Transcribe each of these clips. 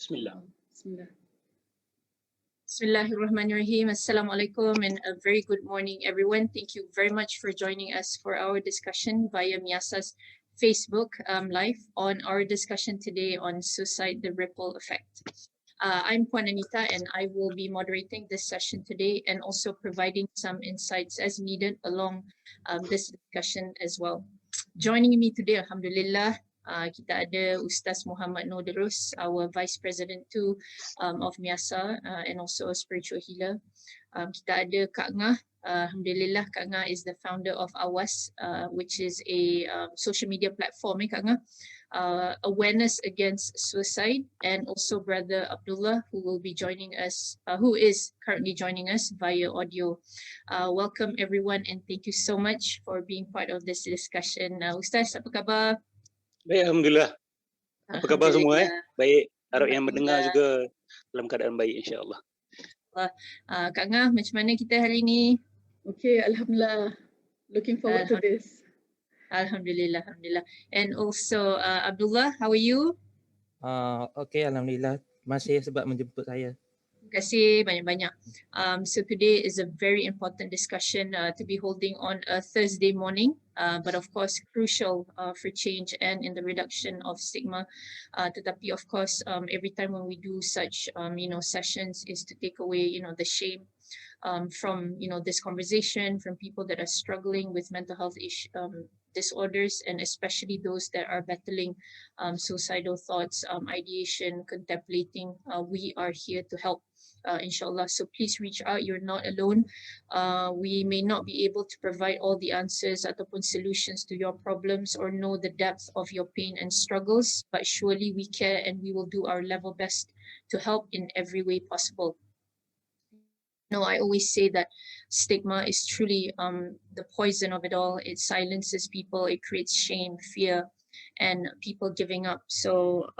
Bismillah. Bismillah. Bismillahirrahmanirrahim. Assalamualaikum and a very good morning, everyone. Thank you very much for joining us for our discussion via MIASA's Facebook Live on our discussion today on suicide, the ripple effect. I'm Puan Anita and I will be moderating this session today and also providing some insights as needed along this discussion as well. Joining me today, Alhamdulillah, kita ada Ustaz Muhammad Nodirus, our Vice President too of MIASA and also a spiritual healer. Kita ada Kak Ngah. Alhamdulillah, Kak Ngah is the founder of Awas, which is a social media platform, Kak Ngah. Awareness against suicide, and also Brother Abdullah, who will be joining us, who is currently joining us via audio. Welcome everyone and thank you so much for being part of this discussion. Ustaz, apa khabar? Baik, Alhamdulillah. Apa khabar semua? Baik, harap yang mendengar juga dalam keadaan baik insya-Allah. Kak Ngah, macam mana kita hari ini? Okay, Alhamdulillah. Looking forward to this. Alhamdulillah, Alhamdulillah. And also Abdullah, how are you? Okay, Alhamdulillah. Terima kasih sebab menjemput saya. Terima kasih banyak-banyak. So today is a very important discussion to be holding on a Thursday morning, but of course crucial for change and in the reduction of stigma. Tetapi of course every time when we do such sessions is to take away the shame from this conversation, from people that are struggling with mental health disorders, and especially those that are battling suicidal thoughts, ideation, contemplating. We are here to help, inshallah. So please reach out. You're not alone. We may not be able to provide all the answers ataupun solutions to your problems or know the depth of your pain and struggles, but surely we care and we will do our level best to help in every way possible. No, I always say that stigma is truly the poison of it all. It silences people, it creates shame, fear, and people giving up. So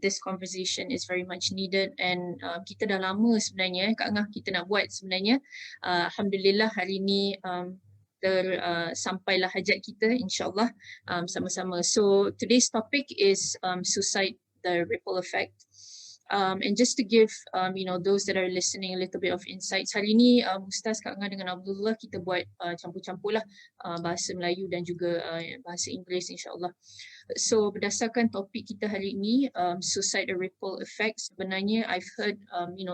this conversation is very much needed, and kita dah lama sebenarnya, Kak Ngah, kita nak buat sebenarnya. Alhamdulillah hari ni sampailah hajat kita, insyaAllah, sama-sama. So today's topic is suicide, the ripple effect. And just to give those that are listening a little bit of insights, hari ni Ustaz, Kak Ngah dengan Abdullah kita buat campur-campur lah bahasa Melayu dan juga bahasa Inggeris insyaAllah. So berdasarkan topik kita hari ini, suicide, a ripple effect, sebenarnya I've heard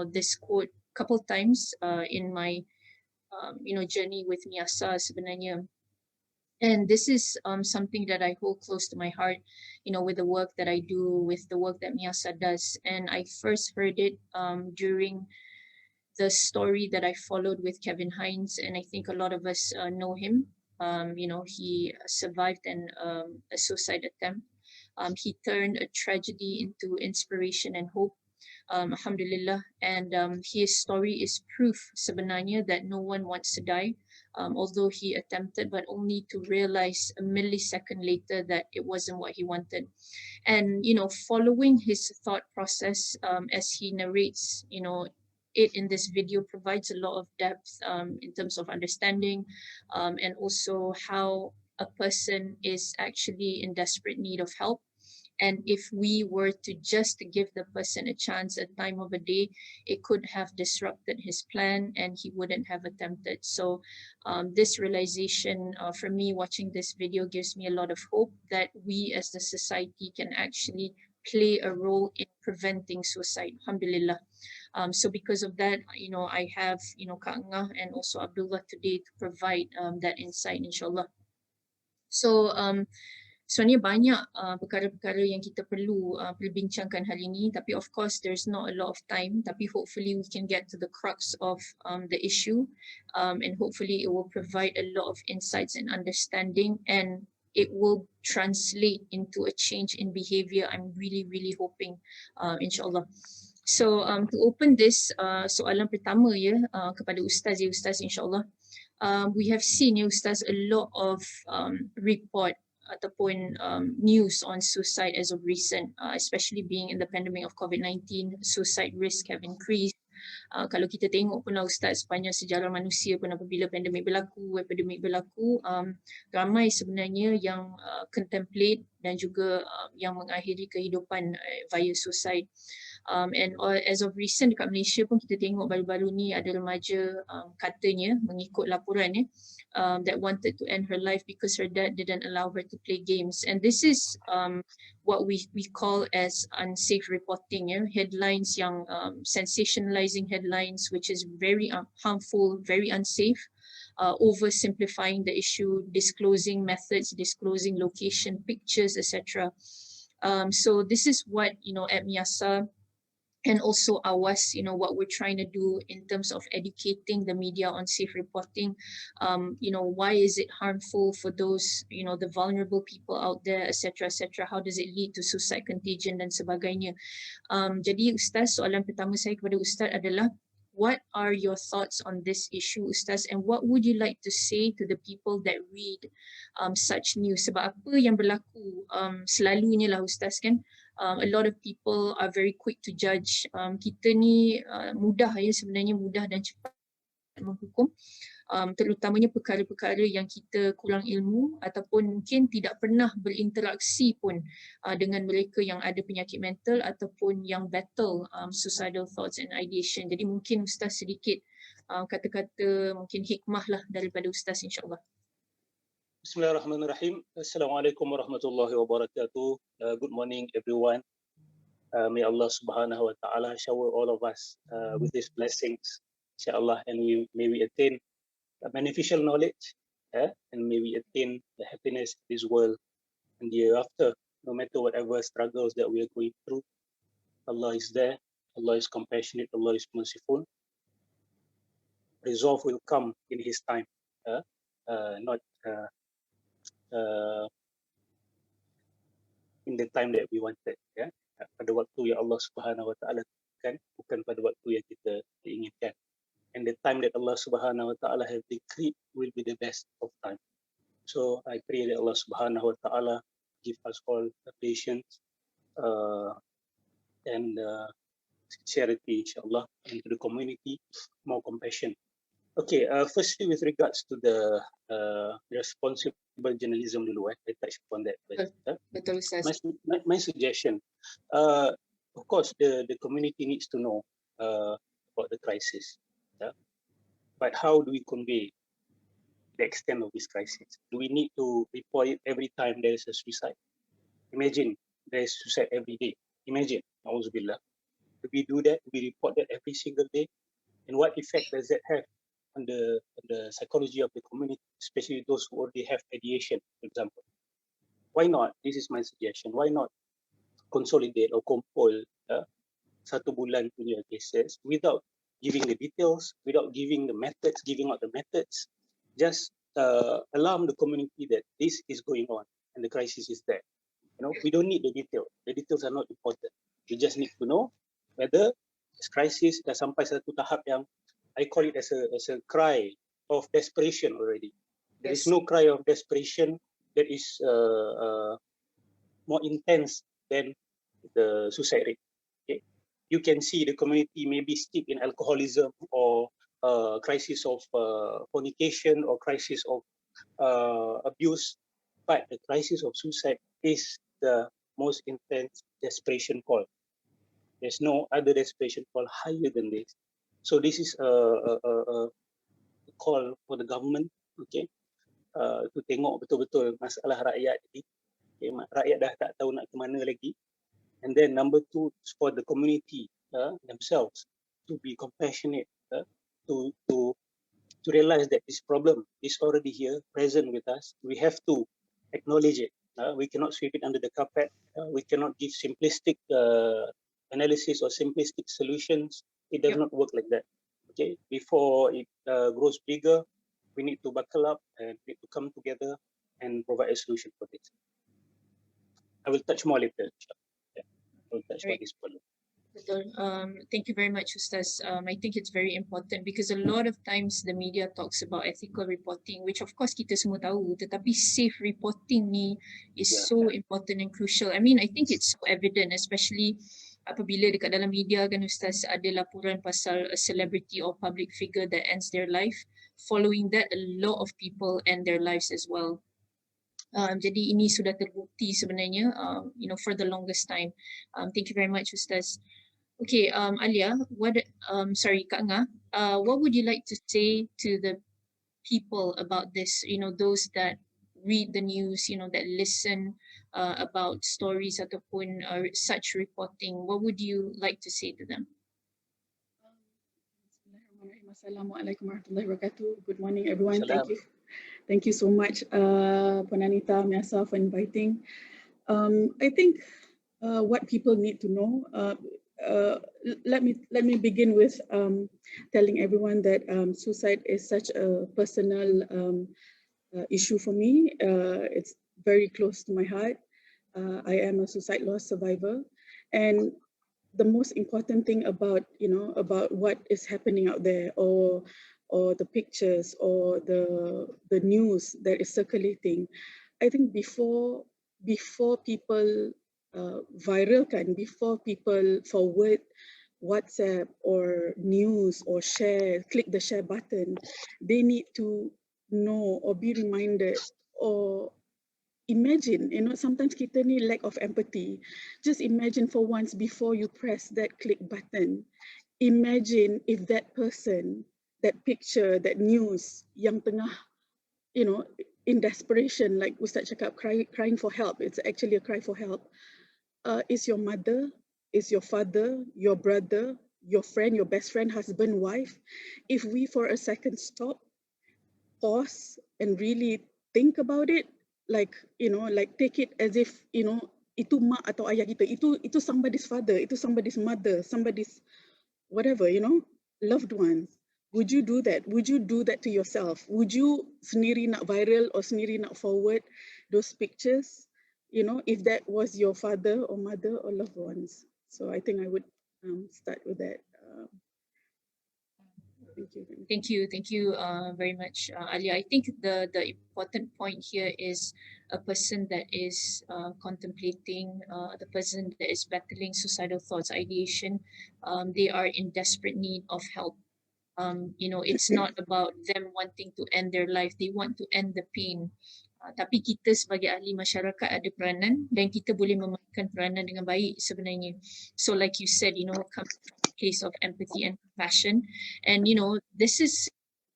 this quote couple times in my journey with MIASA sebenarnya. And this is something that I hold close to my heart, with the work that I do, with the work that MIASA does. And I first heard it during the story that I followed with Kevin Hines, and I think a lot of us know him. He survived a suicide attempt. He turned a tragedy into inspiration and hope. Alhamdulillah, and his story is proof sebenarnya that no one wants to die, although he attempted, but only to realize a millisecond later that it wasn't what he wanted. And following his thought process as he narrates it in this video provides a lot of depth in terms of understanding and also how a person is actually in desperate need of help. And if we were to just give the person a chance, a time of a day, it could have disrupted his plan and he wouldn't have attempted. So this realization for me watching this video gives me a lot of hope that we as the society can actually play a role in preventing suicide. Alhamdulillah. So because of that, I have, Kak Ngah and also Abdullah today to provide that insight, insyaAllah. So, sebenarnya banyak perkara-perkara yang kita perlu perbincangkan hari ini, tapi of course there's not a lot of time, tapi hopefully we can get to the crux of the issue, and hopefully it will provide a lot of insights and understanding, and it will translate into a change in behavior. I'm really hoping, insyaAllah. So to open this, soalan pertama kepada Ustaz insyaAllah. We have seen, Ustaz, a lot of report ataupun news on suicide as of recent, especially being in the pandemic of COVID-19, suicide risk have increased. Kalau kita tengok pun Ustaz, sepanjang sejarah manusia pun apabila epidemik berlaku, ramai sebenarnya yang contemplate dan juga yang mengakhiri kehidupan via suicide. And as of recent dekat Malaysia pun kita tengok baru-baru ni ada remaja katanya mengikut laporan that wanted to end her life because her dad didn't allow her to play games. And this is what we call as unsafe reporting, headlines yang sensationalizing headlines, which is very harmful, very unsafe. Oversimplifying the issue, disclosing methods, disclosing location, pictures, etc. So this is what, at MIASA and also AWAS, what we're trying to do in terms of educating the media on safe reporting. Why is it harmful for those, the vulnerable people out there, etc., etc. How does it lead to suicide contagion dan sebagainya. Jadi Ustaz, soalan pertama saya kepada Ustaz adalah, what are your thoughts on this issue, Ustaz, and what would you like to say to the people that read such news? Sebab apa yang berlaku selalunya lah Ustaz kan, a lot of people are very quick to judge. Kita ni mudah sebenarnya mudah dan cepat menghukum, terutamanya perkara-perkara yang kita kurang ilmu ataupun mungkin tidak pernah berinteraksi pun dengan mereka yang ada penyakit mental ataupun yang battle suicidal thoughts and ideation. Jadi mungkin Ustaz sedikit kata-kata mungkin hikmah lah daripada Ustaz, insyaAllah. Bismillahirrahmanirrahim. Assalamualaikum warahmatullahi wabarakatuh. Good morning everyone. May Allah subhanahu wa ta'ala shower all of us with his blessings, insyaAllah, and may we attain beneficial knowledge, and may we attain the happiness in this world and the hereafter, no matter whatever struggles that we are going through. Allah is there, Allah is compassionate, Allah is merciful. Resolve will come in his time, not in the time that we wanted, pada waktu yang Allah subhanahu wa ta'ala kan, bukan pada waktu yang kita inginkan. And the time that Allah subhanahu wa ta'ala have decreed will be the best of time. So I pray that Allah subhanahu wa ta'ala give us all the patience and charity, insyaAllah, and to the community more compassion. Okay, firstly with regards to the responsible journalism dulu, I touch upon that first. Betul Ustaz. My suggestion, of course the community needs to know about the crisis. But how do we convey the extent of this crisis? Do we need to report it every time there is a suicide? Imagine there is suicide every day. Imagine, Auzubillah. If we do that, we report that every single day, and what effect does that have on the psychology of the community, especially those who already have ideation, for example? Why not? This is my suggestion. Why not consolidate or compile 1 bulan punya cases without giving the details, without giving the methods, giving out the methods, just alarm the community that this is going on and the crisis is there. We don't need the detail. The details are not important. We just need to know whether this crisis dah sampai satu tahap yang I call it as a cry of desperation already. There is no cry of desperation that is more intense than the suicide rate. Okay? You can see the community may be steeped in alcoholism or crisis of fornication or crisis of abuse, but the crisis of suicide is the most intense desperation call. There's no other desperation call higher than this. So this is a call for the government, okay, to tengok betul-betul masalah rakyat ini. Okay, rakyat dah tak tahu nak ke mana lagi. And then number two, for the community themselves to be compassionate, to realize that this problem is already here, present with us. We have to acknowledge it. We cannot sweep it under the carpet. We cannot give simplistic analysis or simplistic solutions. It does not work like that. Okay, before it grows bigger, we need to buckle up and need to come together and provide a solution for this. I will touch more later. I will touch on this problem. Thank you very much, Ustaz. I think it's very important because a lot of times the media talks about ethical reporting, which of course kita semua tahu, tetapi safe reporting ni is so important and crucial. I mean, I think it's so evident, especially apabila dekat dalam media kan Ustaz ada laporan pasal a celebrity or public figure that ends their life. Following that, a lot of people end their lives as well. Jadi ini sudah terbukti sebenarnya, for the longest time. Thank you very much, Ustaz. Okay, Alia, sorry, Kak Nga, what would you like to say to the people about this, those that read the news, that listen about stories ataupun such reporting, what would you like to say to them? Bismillahirrahmanirrahim. Assalamualaikum warahmatullahi wabarakatuh. Good morning, everyone. Salam. Thank you so much, Puan Anita, MIASA, for inviting. I think what people need to know. Let me begin with telling everyone that suicide is such a personal issue for me. It's very close to my heart. I am a suicide loss survivor, and the most important thing about about what is happening out there, or the pictures, or the news that is circulating, I think before people viralkan, before people forward WhatsApp or news or share, click the share button, they need to know or be reminded, or imagine, sometimes kita ni lack of empathy. Just imagine for once, before you press that click button, imagine if that person, that picture, that news yang tengah, in desperation, like Ustaz cakap, crying for help, it's actually a cry for help, is your mother, is your father, your brother, your friend, your best friend, husband, wife. If we for a second stop, pause, and really think about it, like take it as if itu mak atau ayah kita, itu somebody's father, itu somebody's mother, somebody's whatever, loved ones. Would you do that? Would you do that to yourself? Would you sendiri nak viral or sendiri nak forward those pictures, if that was your father or mother or loved ones? So I think I would start with that. Thank you very much, Alia. I think the important point here is a person that is contemplating, the person that is battling suicidal thoughts, ideation, they are in desperate need of help. It's not about them wanting to end their life, they want to end the pain. Tapi kita sebagai ahli masyarakat ada peranan, dan kita boleh memainkan peranan dengan baik sebenarnya. So like you said, come from a place of empathy and compassion. And this is,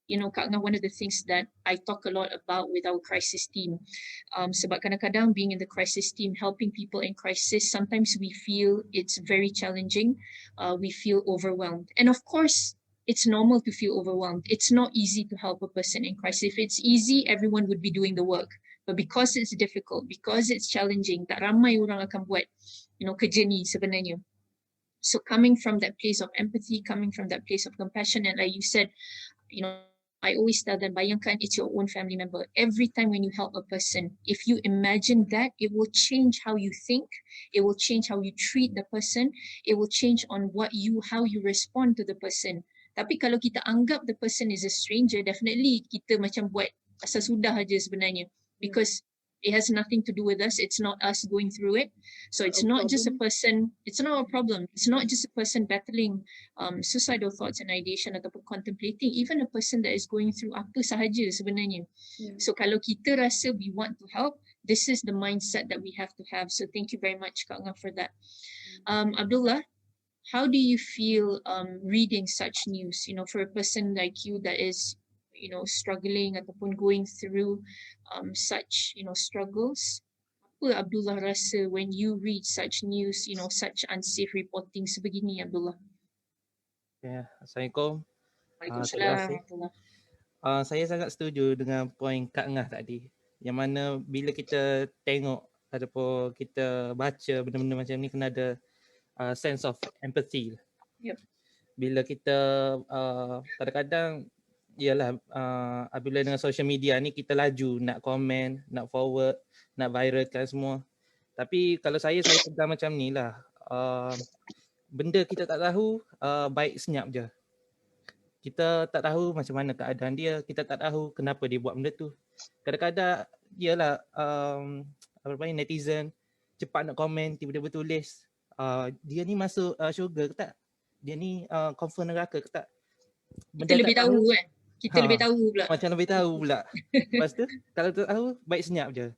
Kak Ngah, one of the things that I talk a lot about with our crisis team. Sebab kadang-kadang being in the crisis team, helping people in crisis, sometimes we feel it's very challenging. We feel overwhelmed. And of course, it's normal to feel overwhelmed. It's not easy to help a person in crisis. If it's easy, everyone would be doing the work. But because it's difficult, because it's challenging, tak ramai orang akan buat, kerja ni sebenarnya. So coming from that place of empathy, coming from that place of compassion, and like you said, I always tell them, bayangkan it's your own family member. Every time when you help a person, if you imagine that, it will change how you think, it will change how you treat the person, it will change on how you respond to the person. Tapi kalau kita anggap the person is a stranger, definitely kita macam buat asal sudah aja sebenarnya, because it has nothing to do with us. It's not us going through it. So it's not just a person, it's not a problem. It's not just a person battling suicidal thoughts and ideation ataupun contemplating, even a person that is going through apa sahaja sebenarnya. So kalau kita rasa we want to help, this is the mindset that we have to have. So thank you very much, Kak Ngah, for that. Abdullah, how do you feel reading such news, for a person like you that is, struggling ataupun going through such, struggles? Apa Abdullah rasa when you read such news, such unsafe reporting sebegini, Abdullah? Ya, Assalamualaikum. Waalaikumsalam. Saya sangat setuju dengan poin Kak Ngah tadi, yang mana bila kita tengok ataupun kita baca benda-benda macam ni, kena ada sense of empathy. Yep. Bila kita kadang-kadang ialah apabila dengan social media ni, kita laju nak komen, nak forward, nak viralkan semua. Tapi kalau saya pegang macam ni lah, benda kita tak tahu, baik senyap je. Kita tak tahu macam mana keadaan dia, kita tak tahu kenapa dia buat benda tu. Kadang-kadang ialah netizen cepat nak komen, tiba-tiba tulis dia ni masuk syurga ke tak? Dia ni confirm neraka ke tak? Kita lebih tahu kan? Kita lebih tahu pula. Macam lebih tahu pula. Lepas tu, kalau tak tahu, baik senyap je.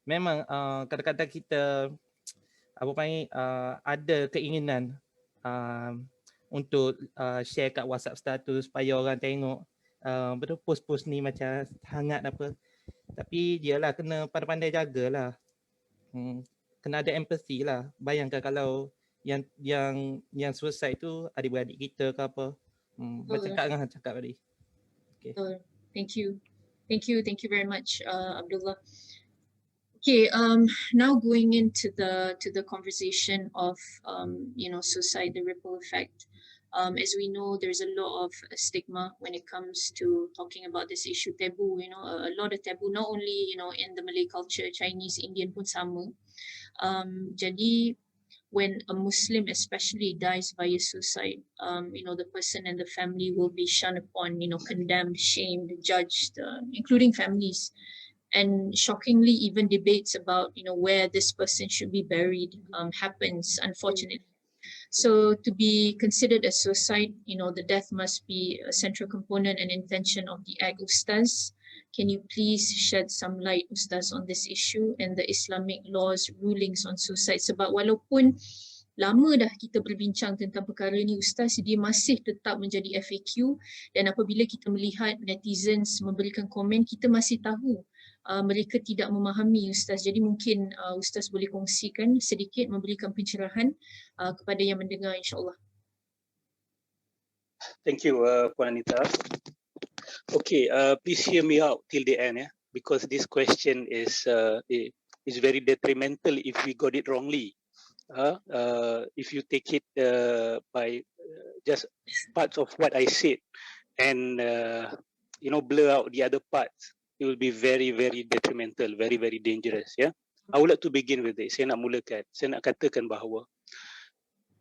Memang kadang-kadang kita ada keinginan untuk share kat WhatsApp status supaya orang tengok betul post-post ni macam hangat apa. Tapi dia lah kena pandai-pandai jagalah. Kena ada empathy lah. Bayangkan kalau yang suicide tu adik-beradik kita ke apa. Macam Kak Ngah cakap tadi. Okay. Thank you very much, Abdullah. Okay, now going into the conversation of suicide, the ripple effect. As we know, there's a lot of stigma when it comes to talking about this issue. Taboo, a lot of taboo, not only in the Malay culture, Chinese, Indian pun sama. Jadi when a Muslim especially dies via suicide, the person and the family will be shunned upon, condemned, shamed, judged, including families. And shockingly, even debates about, where this person should be buried happens, unfortunately. So to be considered a suicide, the death must be a central component and intention of the act. Ustaz, can you please shed some light, Ustaz, on this issue and the Islamic laws, rulings on suicide? Sebab walaupun lama dah kita berbincang tentang perkara ni, Ustaz, dia masih tetap menjadi FAQ, dan apabila kita melihat netizens memberikan komen, kita masih tahu mereka tidak memahami, Ustaz. Jadi mungkin Ustaz boleh kongsikan sedikit, memberikan pencerahan kepada yang mendengar, insyaAllah. Thank you, Puan Anita. Okay, please hear me out till the end, because this question is very detrimental if we got it wrongly. If you take it by just parts of what I said and blur out the other parts, it will be very, very detrimental, very, very dangerous. I would like to begin with this. Saya nak mulakan. Saya nak katakan bahawa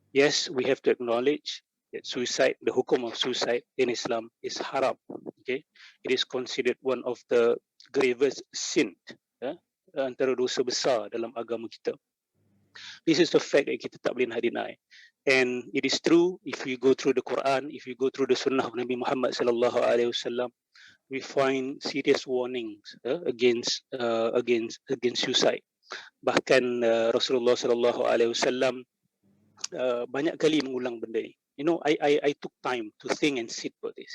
yes, we have to acknowledge that suicide, the hukum of suicide in Islam is haram. Okay, it is considered one of the gravest sin, antara dosa besar dalam agama kita. This is the fact that kita tak boleh nak deny. And it is true, if you go through the Quran, if you go through the Sunnah of Nabi Muhammad sallallahu alaihi wasallam, we find serious warnings against suicide. Bahkan Rasulullah sallallahu alaihi wasallam banyak kali mengulang benda ni. I took time to think and sit for this.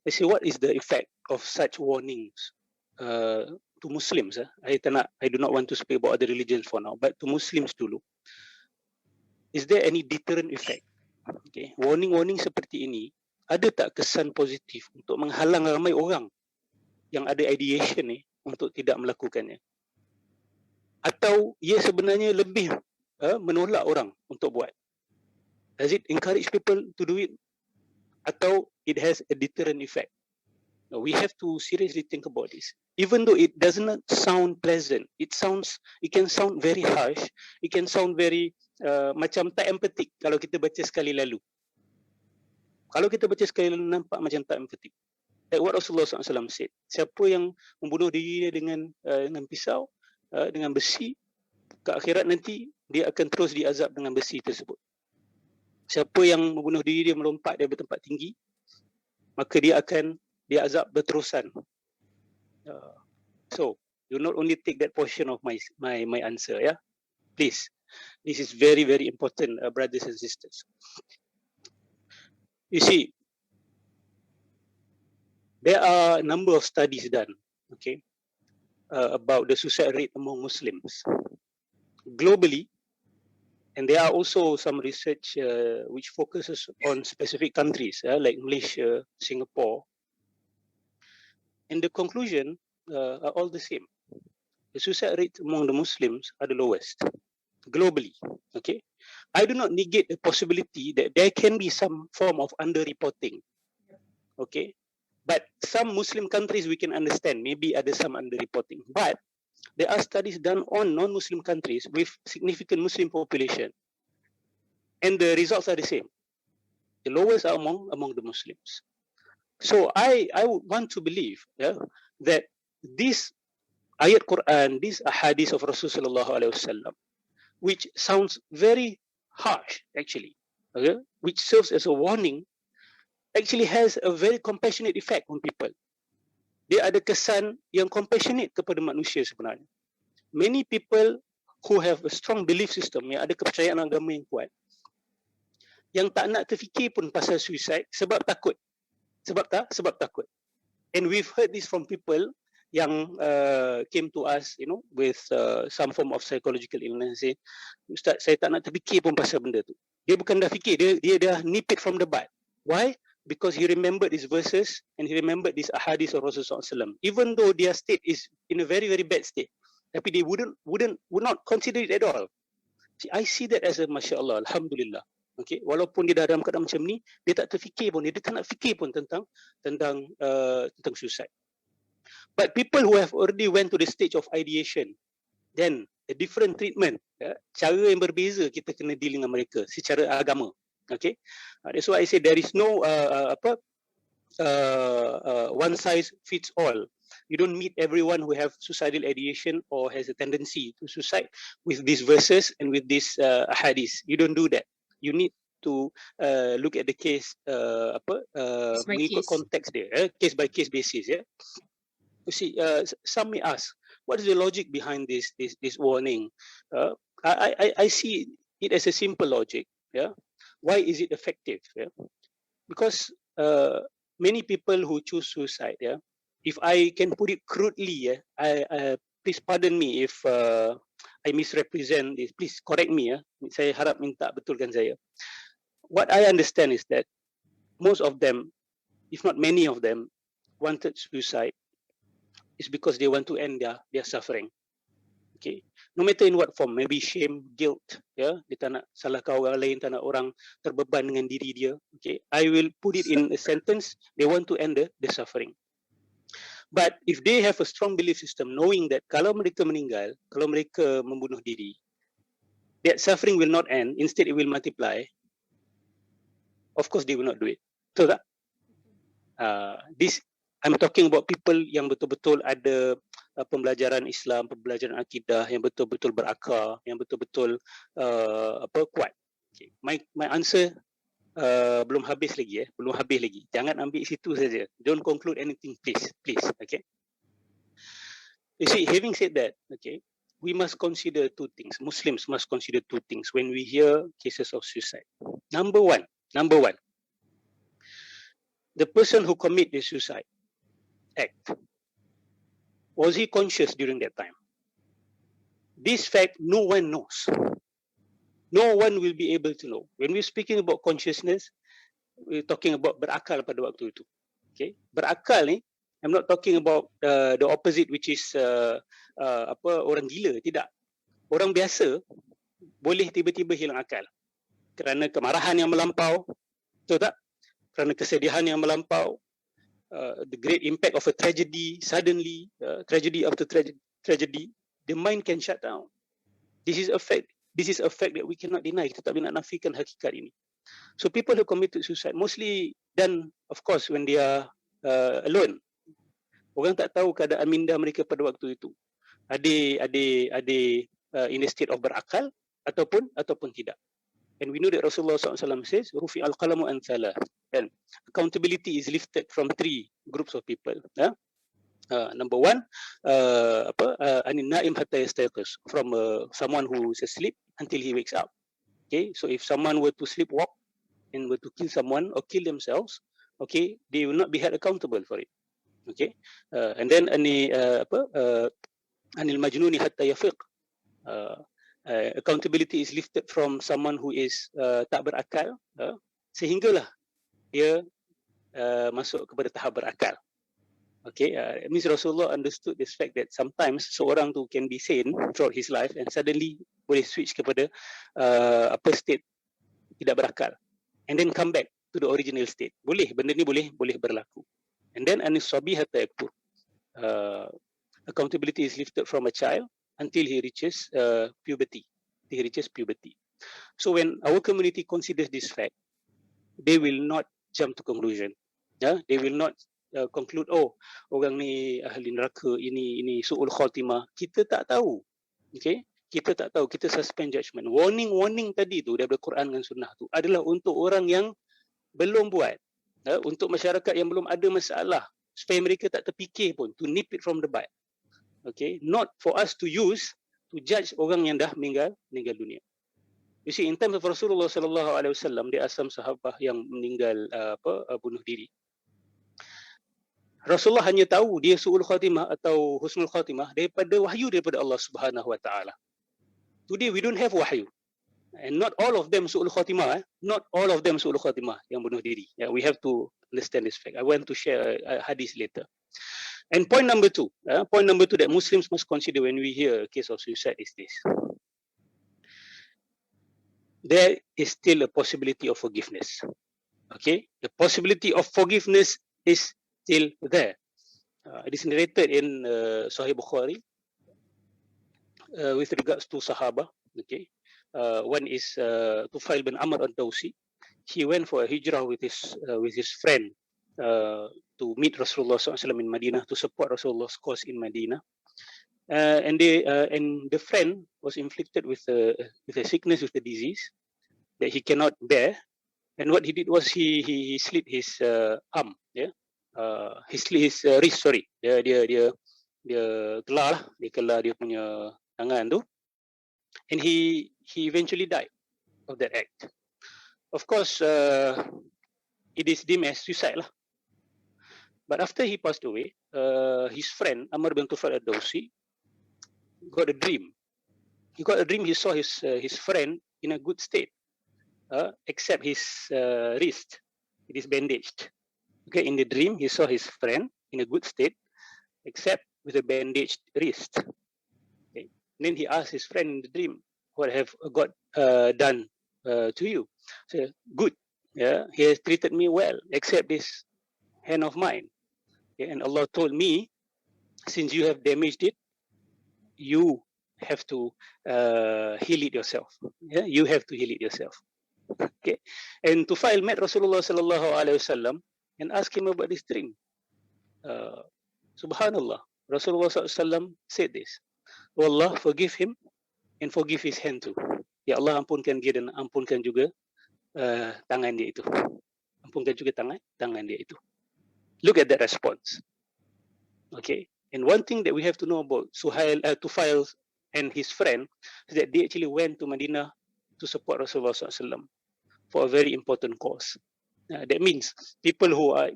I say, what is the effect of such warnings to Muslims? I do not want to speak about other religions for now, but to Muslims dulu. Is there any deterrent effect? Okay, warning seperti ini ada tak kesan positif untuk menghalang ramai orang yang ada ideation ni untuk tidak melakukannya? Atau ia sebenarnya lebih menolak orang untuk buat? Does it encourage people to do it? Atau it has a deterrent effect? No, we have to seriously think about this. Even though it does not sound pleasant, it can sound very harsh, it can sound very macam tak empatik kalau kita baca sekali lalu. Kalau kita baca sekali lalu nampak macam tak empatik. Like what Rasulullah SAW said, siapa yang membunuh diri dia dengan pisau, dengan besi, ke akhirat nanti dia akan terus diazab dengan besi tersebut. Siapa yang membunuh diri dia melompat dari tempat tinggi, maka dia akan diazab berterusan. So you not only take that portion of my answer, please. This is very, very important, brothers and sisters. You see, there are a number of studies done, okay, about the suicide rate among Muslims globally, and there are also some research which focuses on specific countries like Malaysia, Singapore, and the conclusion are all the same. The suicide rate among the Muslims are the lowest globally. Okay, I do not negate the possibility that there can be some form of underreporting. Okay, but some Muslim countries we can understand, maybe ada some underreporting, but there are studies done on non-Muslim countries with significant Muslim population, and the results are the same. The lowest are among the Muslims. So I would want to believe that this ayat Quran, this ahadith of Rasulullah sallallahu alaihi wasallam, which sounds very harsh actually, okay, which serves as a warning, actually has a very compassionate effect on people. Dia ada kesan yang compassionate kepada manusia sebenarnya. Many people who have a strong belief system, yang ada kepercayaan agama yang kuat, yang tak nak terfikir pun pasal suicide sebab takut. Sebab takut. And we've heard this from people yang came to us, with some form of psychological illness. Say, Ustaz, saya tak nak terfikir pun pasal benda tu. Dia bukan dah fikir, dia dah nip it from the bud. Why? Because he remembered these verses and he remembered these ahadith of Rasulullah SAW. Even though their state is in a very, very bad state, tapi they would not consider it at all. See, I see that as a Masya Allah, Alhamdulillah. Okay, walaupun dia dah dalam keadaan macam ni, dia tak terfikir pun, dia tak nak fikir pun tentang suicide. But people who have already went to the stage of ideation, then a different treatment, cara yang berbeza kita kena deal dengan mereka secara agama. Okay, that's why I say there is no one size fits all. You don't meet everyone who have suicidal ideation or has a tendency to suicide with these verses and with these hadiths. You don't do that. You need to look at the case, mengikut konteks dia, case by case basis. Yeah. You see, some may ask, what is the logic behind this warning? I see it as a simple logic. Yeah. Why is it effective? Yeah? Because many people who choose suicide, yeah, if I can put it crudely, yeah, please pardon me if I misrepresent this. Please correct me. Yeah. Saya harap minta betulkan saya. What I understand is that most of them, if not many of them, wanted suicide is because they want to end their suffering. Okay, no matter in what form, maybe shame, guilt, yeah, dia tak nak salahkan orang lain, tak nak orang terbeban dengan diri dia. Okay, I will put it in a sentence, they want to end the suffering. But if they have a strong belief system, knowing that kalau mereka meninggal, kalau mereka membunuh diri, that suffering will not end, instead it will multiply, of course they will not do it. Betul tak? This I'm talking about people yang betul-betul ada pembelajaran Islam, pembelajaran akidah yang betul-betul berakar, yang betul-betul kuat. Okay. My answer belum habis lagi. Belum habis lagi. Jangan ambil situ saja. Don't conclude anything, please. Okay. You see, having said that, okay, we must consider two things. Muslims must consider two things when we hear cases of suicide. Number one, the person who commit the suicide act, was he conscious during that time? This fact no one knows. No one will be able to know. When we're speaking about consciousness, we're talking about berakal pada waktu itu. Okay, berakal ni, I'm not talking about the opposite, which is orang gila. Tidak. Orang biasa boleh tiba-tiba hilang akal kerana kemarahan yang melampau, betul tak? Kerana kesedihan yang melampau, the great impact of a tragedy, suddenly, tragedy after tragedy, the mind can shut down. This is a fact that we cannot deny. Kita tak boleh nak nafikan hakikat ini. So people who committed suicide, mostly done, of course, when they are alone. Orang tak tahu keadaan minda mereka pada waktu itu. Ada in a state of berakal ataupun tidak. And we know that Rasulullah SAW says, "Rufi al-qalamu an thalath." And accountability is lifted from three groups of people. Number one, anin naim hatta yastayqiz, from someone who is asleep until he wakes up. Okay, so if someone were to sleepwalk and were to kill someone or kill themselves, okay, they will not be held accountable for it. Okay, and then anil majnuni hatta yafiq. Accountability is lifted from someone who is tak berakal, sehinggalah dia masuk kepada tahap berakal. Okay, it means Rasulullah understood this fact that sometimes seorang tu can be sane throughout his life and suddenly boleh switch kepada state tidak berakal, and then come back to the original state. Boleh, benda ni boleh berlaku. And then anis sabi hatta yakbur. Accountability is lifted from a child until he reaches puberty. So when our community considers this fact, they will not jump to conclusion. They will not conclude, oh, orang ni ahli neraka, ini su'ul khatimah. Kita tak tahu. Okay? Kita tak tahu. Kita suspend judgement. Warning tadi tu daripada Quran dan Sunnah tu adalah untuk orang yang belum buat. Untuk masyarakat yang belum ada masalah, supaya mereka tak terfikir pun, to nip it from the bud. Okay, not for us to use to judge orang yang dah meninggal dunia. You see, in terms of Rasulullah sallallahu alaihi wasallam, there are some sahabah yang meninggal bunuh diri. Rasulullah hanya tahu dia su'ul khatimah atau husnul khatimah daripada wahyu daripada Allah Subhanahu wa taala. Today we don't have wahyu. And not all of them su'ul khatimah, not all of them su'ul khatimah yang bunuh diri. Yeah, we have to understand this fact. I want to share a hadith later. And point number two that Muslims must consider when we hear a case of suicide is this. There is still a possibility of forgiveness. Okay, the possibility of forgiveness is still there. It is narrated in Sahih Bukhari with regards to Sahaba. Okay, one is Tufail bin Amr al-Dawsi. He went for a hijrah with his friend to meet Rasulullah SAW in Medina, to support Rasulullah's cause in Medina. And the friend was inflicted with a sickness, with a disease that he cannot bear. And what he did was he slit his arm, yeah, he slit his wrist. Sorry, dia kelar lah, dia kelar dia punya tangan tu, and he eventually died of that act. Of course, it is deemed as suicide lah. But after he passed away, his friend Amr bin Tufail ad-Dawsi got a dream. He got a dream. He saw his friend in a good state. Except his wrist, it is bandaged. Okay, in the dream, he saw his friend in a good state, except with a bandaged wrist. Okay. And then he asked his friend in the dream, "What have God done to you?" So, good. Yeah, He has treated me well, except this hand of mine. Okay. And Allah told me, since you have damaged it, you have to heal it yourself. Yeah, you have to heal it yourself. Okay, and Tufail met Rasulullah sallallahu alaihi wasallam and asked him about this dream. Subhanallah, Rasulullah sallallahu alaihi wasallam said this: "Oh Allah, forgive him and forgive his hand too." Ya Allah, ampunkan dia dan ampunkan juga tangan dia itu. Ampunkan juga tangan dia itu. Look at that response. Okay, and one thing that we have to know about Tufail and his friend is that they actually went to Medina to support Rasulullah sallallahu alaihi wasallam for a very important cause. That means people who are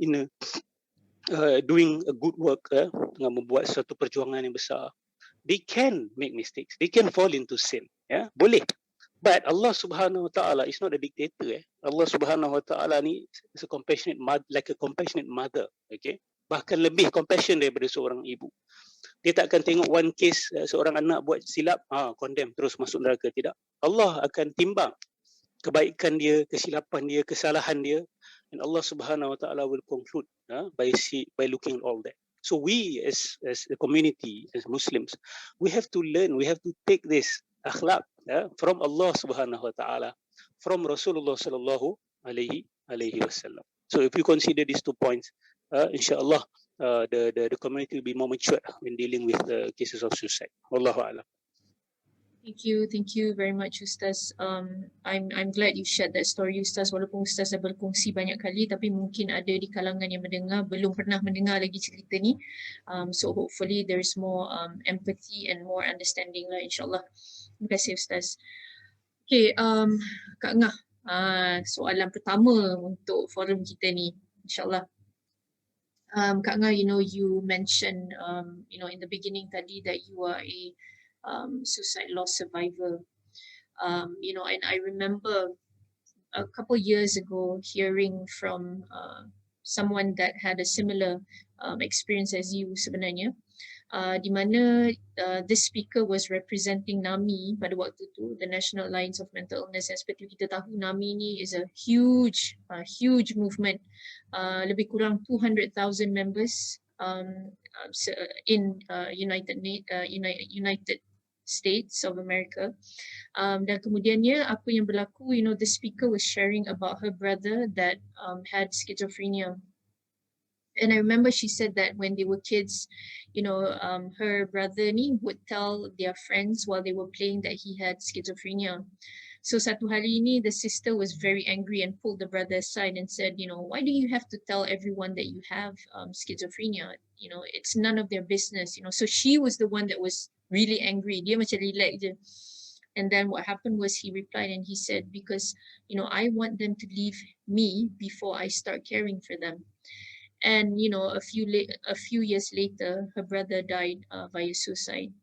doing a good work, tengah membuat suatu perjuangan yang besar, they can make mistakes, they can fall into sin. Boleh. But Allah Subhanahu Wa Taala is not a dictator. Allah Subhanahu Wa Taala ni is a compassionate mother, like a compassionate mother. Okay, bahkan lebih compassion daripada seorang ibu. Dia tak akan tengok one case seorang anak buat silap, condemn terus masuk neraka. Tidak. Allah akan timbang kebaikan dia, kesilapan dia, kesalahan dia, and Allah Subhanahu Wa Taala will conclude by looking at all that. So we as a community, as Muslims, we have to learn, we have to take this akhlaq from Allah Subhanahu Wa Taala, from Rasulullah Sallallahu Alaihi Wasallam. So if you consider these 2 points, inshallah, the community will be more mature when dealing with the cases of suicide. Wallahu a'lam. Thank you very much, Ustaz. I'm glad you shared that story, Ustaz. Walaupun Ustaz dah berkongsi banyak kali, tapi mungkin ada di kalangan yang mendengar belum pernah mendengar lagi cerita ni. So hopefully there is more empathy and more understanding lah, insyaAllah. Terima kasih, Ustaz. Okay, Kak Ngah, soalan pertama untuk forum kita ni, insyaAllah. Kak Ngah, you mentioned, in the beginning tadi that you are a suicide loss survivor, and I remember a couple years ago hearing from someone that had a similar experience as you sebenarnya, di mana this speaker was representing NAMI pada waktu tu, the National Alliance of Mental Illness. Seperti kita tahu, NAMI ni is a huge movement, lebih kurang 200,000 members in United States of America. Dan kemudiannya apa yang berlaku, the speaker was sharing about her brother that had schizophrenia. And I remember she said that when they were kids, her brother ni would tell their friends while they were playing that he had schizophrenia. So satu hari ni, the sister was very angry and pulled the brother aside and said, why do you have to tell everyone that you have schizophrenia? It's none of their business. So she was the one that was really angry. Dia macam relax je. And then what happened was he replied and he said, because, you know, I want them to leave me before I start caring for them. And, you know, a few years later, her brother died via suicide.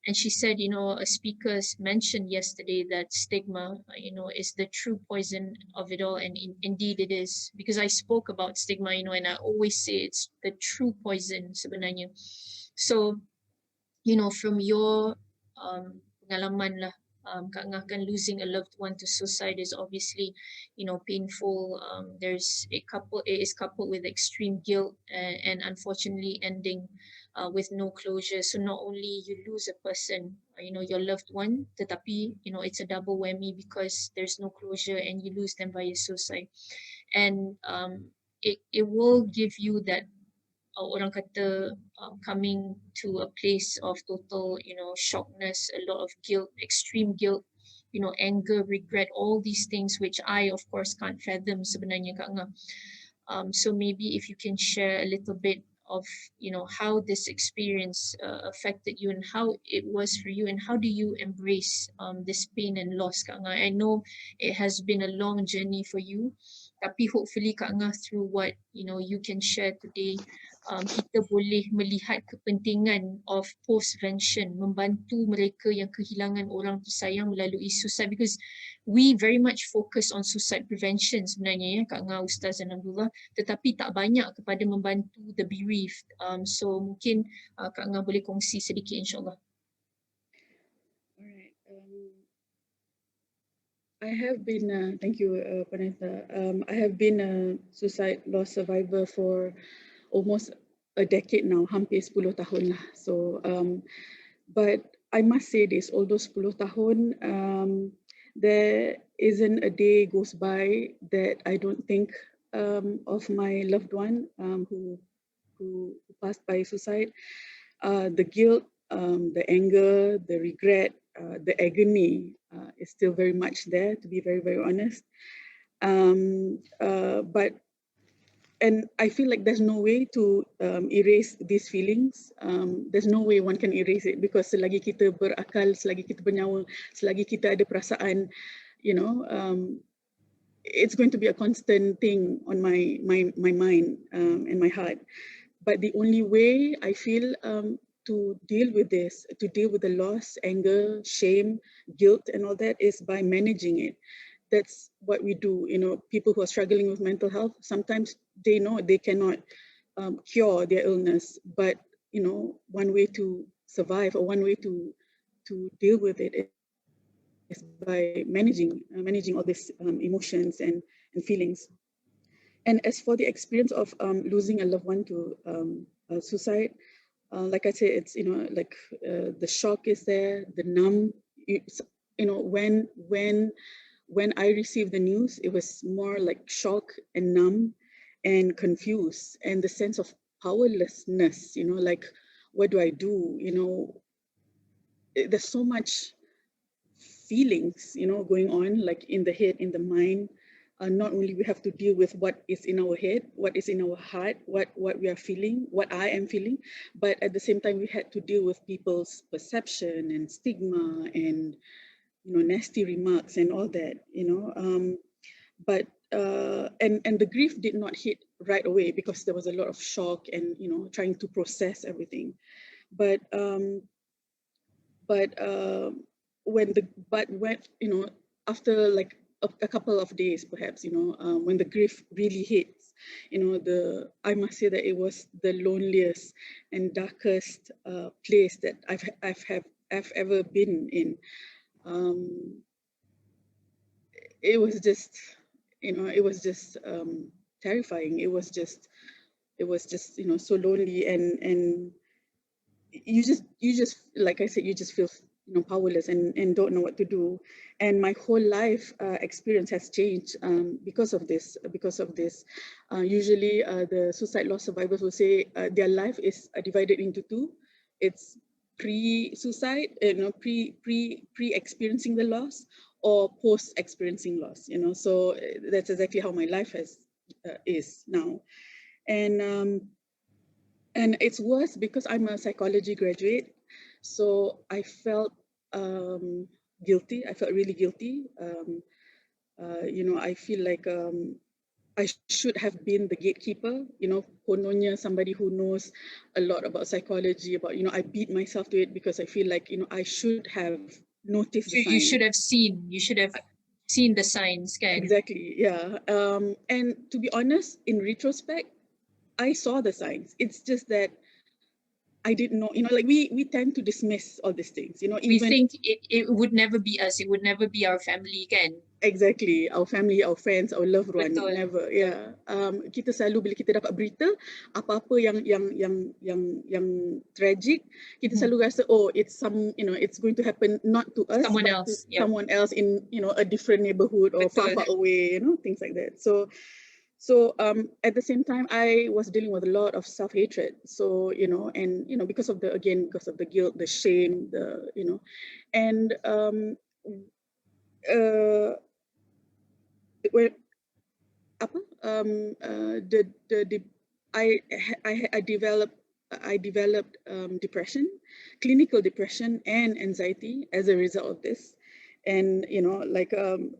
And she said, you know, a speaker mentioned yesterday that stigma, you know, is the true poison of it all. And indeed it is, because I spoke about stigma, you know, and I always say it's the true poison sebenarnya. So, you know, from your pengalaman lah, Kak Ngah, kan losing a loved one to suicide is obviously, you know, painful. It is coupled with extreme guilt and unfortunately ending with no closure. So not only you lose a person, you know, your loved one, tetapi, you know, it's a double whammy because there's no closure and you lose them via suicide. And it will give you that orang kata coming to a place of total, you know, shockness, a lot of guilt, extreme guilt, you know, anger, regret, all these things which I of course can't fathom sebenarnya, Kak Ngah. So maybe if you can share a little bit of, you know, how this experience affected you and how it was for you, and how do you embrace this pain and loss, Kak Ngah. I know it has been a long journey for you, tapi hopefully Kak Ngah, through what, you know, you can share today, kita boleh melihat kepentingan of postvention, membantu mereka yang kehilangan orang tersayang melalui suicide, because we very much focus on suicide prevention sebenarnya, ya Kak Ngah, Ustaz dan Abdullah, tetapi tak banyak kepada membantu the bereaved. So mungkin Kak Ngah boleh kongsi sedikit, insyaAllah. Alright. I have been, thank you, Panita. I have been a suicide loss survivor for almost a decade now, hampir 10 tahun lah. So, but I must say this, although 10 tahun, there isn't a day goes by that I don't think of my loved one who passed by suicide. The guilt, the anger, the regret, the agony is still very much there, to be very, very honest. And I feel like there's no way to erase these feelings. There's no way one can erase it, because selagi kita berakal, selagi kita bernyawa, selagi kita ada perasaan, you know, it's going to be a constant thing on my mind and my heart. But the only way I feel to deal with this, to deal with the loss, anger, shame, guilt, and all that, is by managing it. That's what we do. You know, people who are struggling with mental health, sometimes they know they cannot cure their illness, but you know, one way to survive, or one way to deal with it is by managing all these emotions and feelings. And as for the experience of losing a loved one to suicide, like I said, it's, you know, like the shock is there, the numb. You know, when I received the news, it was more like shock and numb and confused, and the sense of powerlessness, you know, like, what do I do? You know, there's so much feelings, you know, going on, like in the head, in the mind. Not only we have to deal with what is in our head, what is in our heart, what we are feeling, what I am feeling, but at the same time, we had to deal with people's perception and stigma and, you know, nasty remarks and all that, you know. And the grief did not hit right away, because there was a lot of shock and, you know, trying to process everything. But when you know, after like a couple of days, perhaps, you know, when the grief really hits, you know, I must say that it was the loneliest and darkest place that I've ever been in. It was just, you know, it was just terrifying. It was just, you know, so lonely, and you just, like I said, you just feel, you know, powerless and don't know what to do. And my whole life experience has changed because of this. Usually the suicide loss survivors will say their life is divided into two. It's pre-suicide, you know, pre-experiencing the loss, or post-experiencing loss, you know. So that's exactly how my life is now. And it's worse because I'm a psychology graduate. So I felt guilty. I felt really guilty. You know, I feel like I should have been the gatekeeper, you know, kononnya somebody who knows a lot about psychology, about, you know, I beat myself to it because I feel like, you know, I should have noticed the signs. You should have seen the signs, kan? Exactly, yeah. And to be honest, in retrospect, I saw the signs. It's just that I didn't know, you know, like we tend to dismiss all these things, you know, We even think it would never be us, it would never be our family, kan? exactly, our family, our friends, our loved one, Betul, never. betul. Yeah. Kita selalu bila kita dapat berita apa-apa yang tragic, kita selalu rasa, oh, it's some, you know, it's going to happen not to us, Someone but else, to yeah. someone else in, you know, a different neighborhood or far Betul. away, you know, things like that. So at the same time, I was dealing with a lot of self-hatred. So, you know, and, you know, because of the guilt, the shame, the, you know, and when I developed depression, clinical depression and anxiety as a result of this. And, you know, like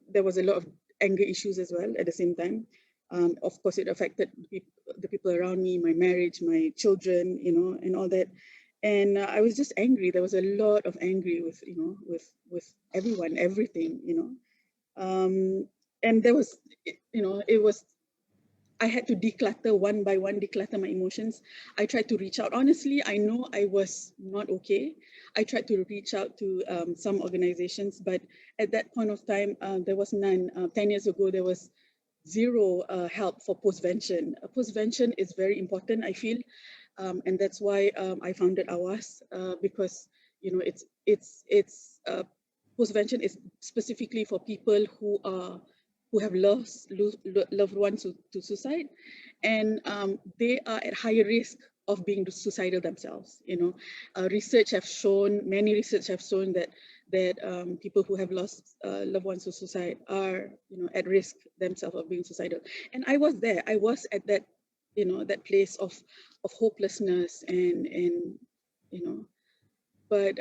there was a lot of anger issues as well at the same time. Of course, it affected the people around me, my marriage, my children, you know, and all that. And I was just angry. There was a lot of angry with, you know, with everyone, everything, you know. And there was, you know, I had to declutter one by one, declutter my emotions. I tried to reach out. Honestly, I know I was not okay. I tried to reach out to some organizations, but at that point of time, there was none. 10 years ago, there was zero help for postvention. Postvention is very important, I feel. And that's why I founded AWAS, because, you know, postvention is specifically for people who have lost loved ones to suicide, and they are at higher risk of being suicidal themselves. You know, many research have shown that people who have lost loved ones to suicide are, you know, at risk themselves of being suicidal. And I was there. I was at that, you know, that place of hopelessness and you know, but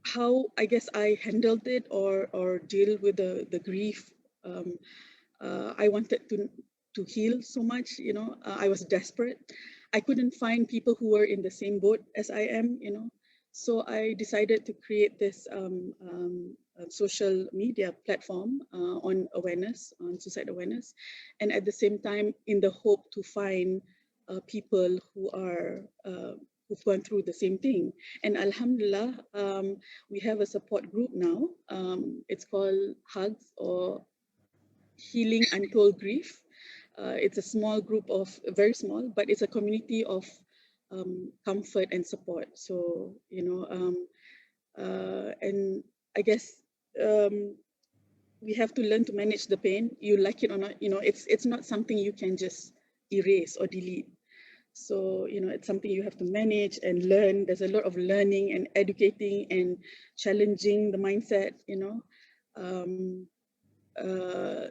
how I guess I handled it or deal with the grief. I wanted to heal so much, you know. I was desperate. I couldn't find people who were in the same boat as I am, you know. So I decided to create this social media platform on awareness, on suicide awareness, and at the same time, in the hope to find people who are who've gone through the same thing. And Alhamdulillah, we have a support group now. It's called Hugs, or Healing Untold Grief. It's a small group of, very small, but it's a community of comfort and support. So, you know, and I guess we have to learn to manage the pain. You like it or not, you know, it's not something you can just erase or delete. So, you know, it's something you have to manage and learn. There's a lot of learning and educating and challenging the mindset, you know.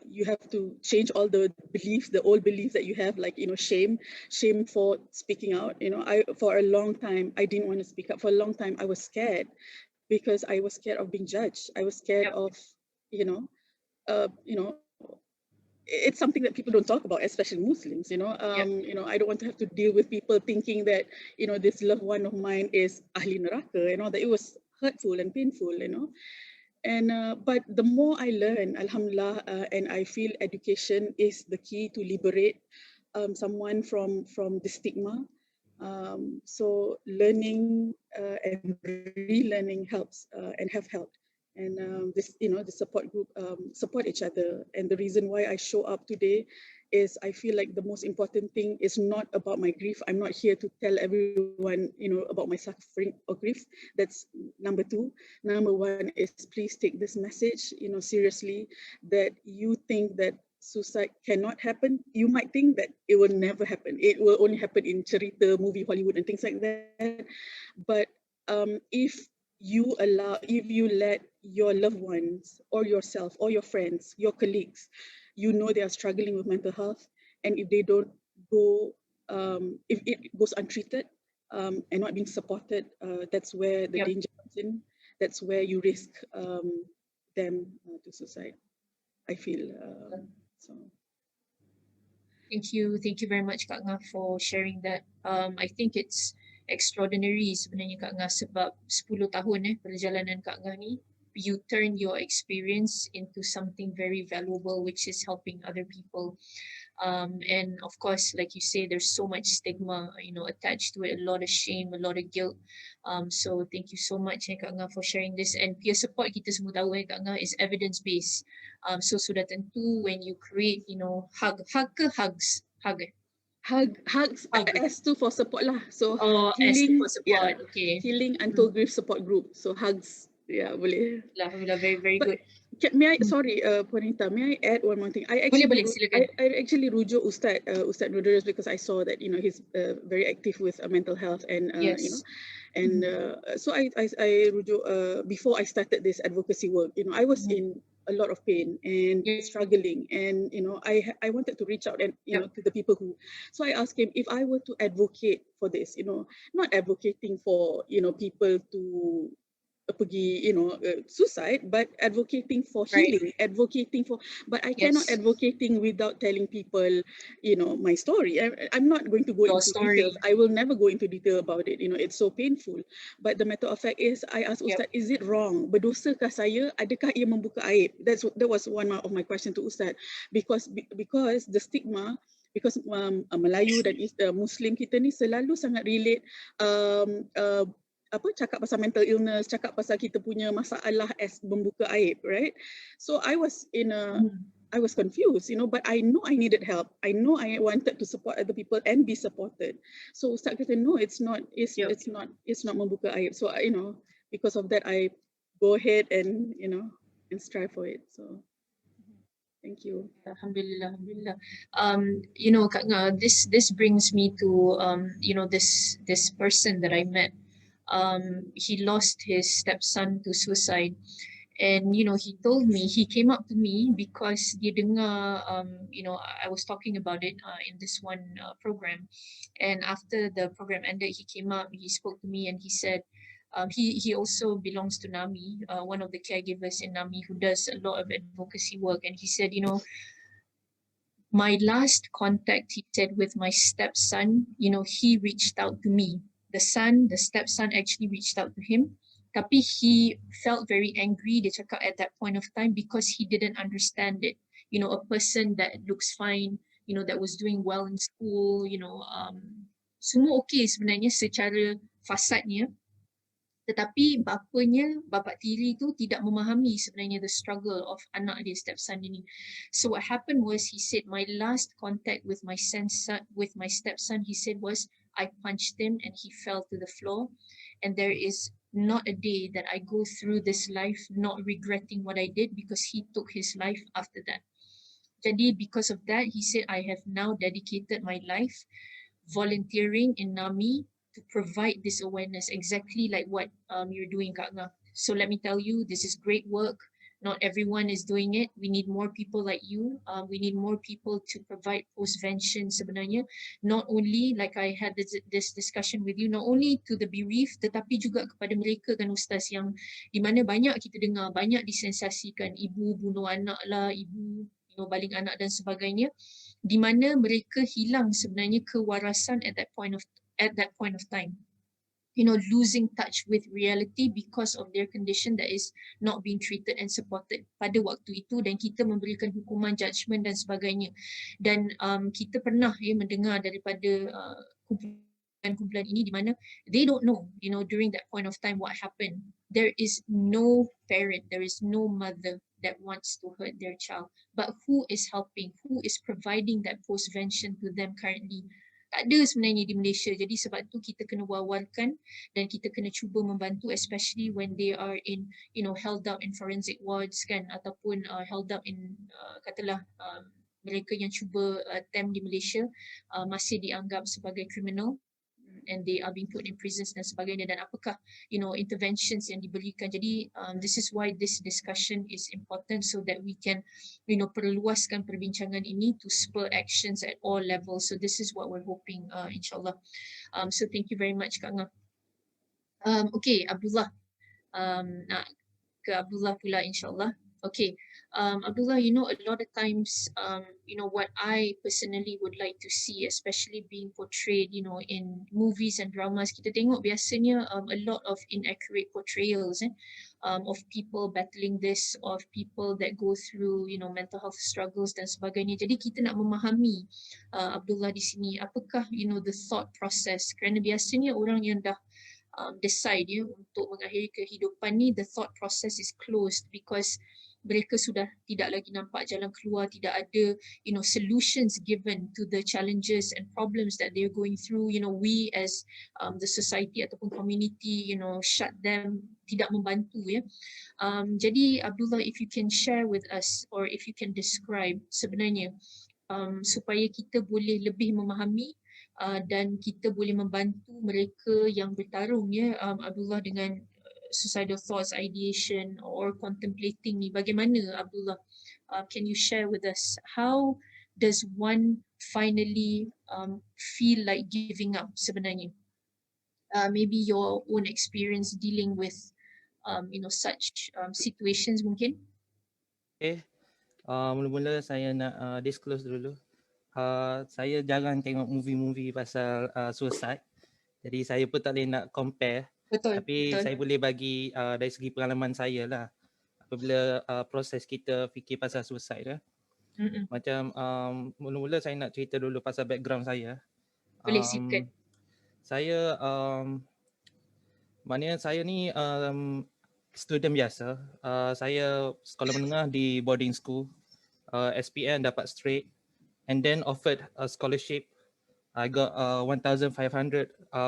You have to change all the beliefs, the old beliefs that you have, like, you know, shame for speaking out. You know, for a long time, I didn't want to speak up. For a long time, I was scared because I was scared of being judged. I was scared of, you know, it's something that people don't talk about, especially Muslims, you know. You know, I don't want to have to deal with people thinking that, you know, this loved one of mine is ahli neraka and all that. It was hurtful and painful, you know. And but the more I learn, alhamdulillah, and I feel education is the key to liberate someone from the stigma. So learning and relearning helps and have helped. And this, you know, the support group support each other. And the reason why I show up today is I feel like the most important thing is not about my grief. I'm not here to tell everyone, you know, about my suffering or grief. That's number two. Number one is please take this message, you know, seriously, that you think that suicide cannot happen. You might think that it will never happen. It will only happen in cerita, movie, Hollywood and things like that. But if you let your loved ones or yourself or your friends, your colleagues, you know they are struggling with mental health, and if they don't go, if it goes untreated and not being supported, that's where the danger comes in. that's where you risk them to suicide, I feel. So. Thank you very much Kak Ngah for sharing that. I think it's extraordinary sebenarnya Kak Ngah sebab 10 tahun perjalanan Kak Ngah ni, you turn your experience into something very valuable, which is helping other people. And of course, like you say, there's so much stigma, attached to it, a lot of shame, a lot of guilt. So thank you so much Kak Ngah for sharing this. And peer support kita semua tahu Kak Ngah is evidence based. So sudah tentu when you create, hugs. Hugs. S2 for support lah. So healing, S2 for support. Okay. Healing Untold Grief Support Group. So hugs. Yeah, boleh. Alhamdulillah, very good. May I, sorry, Puanita, may I add one more thing? I actually rujuk Ustaz Nudurus because I saw that he's very active with mental health and yes. So I rujuk before I started this advocacy work. I was in a lot of pain and struggling, and I wanted to reach out and to the people who. So I asked him if I were to advocate for this, not advocating for people to pergi suicide, but advocating for healing, advocating for, but I cannot advocating without telling people my story. I'm not going to go into details. I will never go into detail about it. It's so painful, but the matter of fact is I asked Ustaz, is it wrong, berdosakah saya, adakah ia membuka aib? That was one of my question to Ustaz, because the stigma, because Melayu dan Muslim kita ni selalu sangat relate cakap pasal mental illness, cakap pasal kita punya masalah as membuka aib, right? So I was I was confused, but I know I needed help. I know I wanted to support other people and be supported. So Ustaz kata, no, it's not membuka aib. So because of that, I go ahead and and strive for it. So thank you. Alhamdulillah. Kak Ngah, this brings me to this person that I met. He lost his stepson to suicide, and he told me, he came up to me because dia dengar I was talking about it in this one program, and after the program ended, he came up, he spoke to me, and he said he also belongs to NAMI, one of the caregivers in NAMI who does a lot of advocacy work, and he said, my last contact, he said, with my stepson, he reached out to me. The stepson actually reached out to him. Tapi he felt very angry, dia cakap, at that point of time because he didn't understand it. A person that looks fine, that was doing well in school, semua okay sebenarnya secara fasadnya. Tetapi bapa tiri tu tidak memahami sebenarnya the struggle of anak dia, stepson ini. So what happened was, he said, my last contact with my stepson, he said, was I punched him and he fell to the floor. And there is not a day that I go through this life not regretting what I did, because he took his life after that. Jadi because of that, he said, I have now dedicated my life volunteering in NAMI to provide this awareness, exactly like what you're doing, Kak Ngah. So let me tell you, this is great work. Not everyone is doing it. We need more people like you. We need more people to provide postvention sebenarnya. Not only, like I had this discussion with you, not only to the bereaved, tetapi juga kepada mereka kan Ustaz, yang di mana banyak kita dengar, banyak disensasikan, ibu bunuh anak lah, ibu baling anak dan sebagainya, di mana mereka hilang sebenarnya kewarasan at that point of time. Losing touch with reality because of their condition that is not being treated and supported pada waktu itu, dan kita memberikan hukuman, judgement dan sebagainya. Dan kita pernah mendengar daripada kumpulan ini di mana they don't know, during that point of time what happened. There is no parent, there is no mother that wants to hurt their child, but who is helping, who is providing that postvention to them currently? Tak ada sebenarnya di Malaysia. Jadi sebab tu kita kena wawarkan dan kita kena cuba membantu, especially when they are in held up in forensic wards kan, ataupun held up in katalah mereka yang cuba attempt di Malaysia masih dianggap sebagai criminal and they are being put in prisons dan sebagainya, dan apakah interventions yang diberikan. Jadi this is why this discussion is important, so that we can perluaskan perbincangan ini to spur actions at all levels. So this is what we're hoping, insyaAllah. So thank you very much Kak Ngah. Okay, Abdullah, Nak ke Abdullah pula insyaAllah. Okay, Abdullah, a lot of times, what I personally would like to see, especially being portrayed, in movies and dramas, kita tengok biasanya a lot of inaccurate portrayals of people battling this, of people that go through, mental health struggles dan sebagainya. Jadi kita nak memahami Abdullah di sini, apakah, the thought process, kerana biasanya orang yang dah decide untuk mengakhiri kehidupan ni, the thought process is closed because mereka sudah tidak lagi nampak jalan keluar, tidak ada solutions given to the challenges and problems that they're going through. We as the society ataupun community shut them, tidak membantu jadi Abdullah, if you can share with us or if you can describe sebenarnya supaya kita boleh lebih memahami dan kita boleh membantu mereka yang bertarung Abdullah dengan suicidal thoughts, ideation or contemplating ni. Bagaimana Abdullah? Can you share with us how does one finally feel like giving up sebenarnya? Maybe your own experience dealing with such situations mungkin. Okay. Mula-mula saya nak disclose dulu. Saya jarang tengok movie-movie pasal suicide. Jadi saya pun tak boleh nak compare. Betul. Tapi betul. saya boleh bagi dari segi pengalaman saya lah. Apabila proses kita fikir pasal suicide Macam mula-mula saya nak cerita dulu pasal background saya. Boleh silakan. Saya maknanya saya ni student biasa. Saya sekolah menengah di boarding school. SPM dapat straight and then offered a scholarship. I got 1,500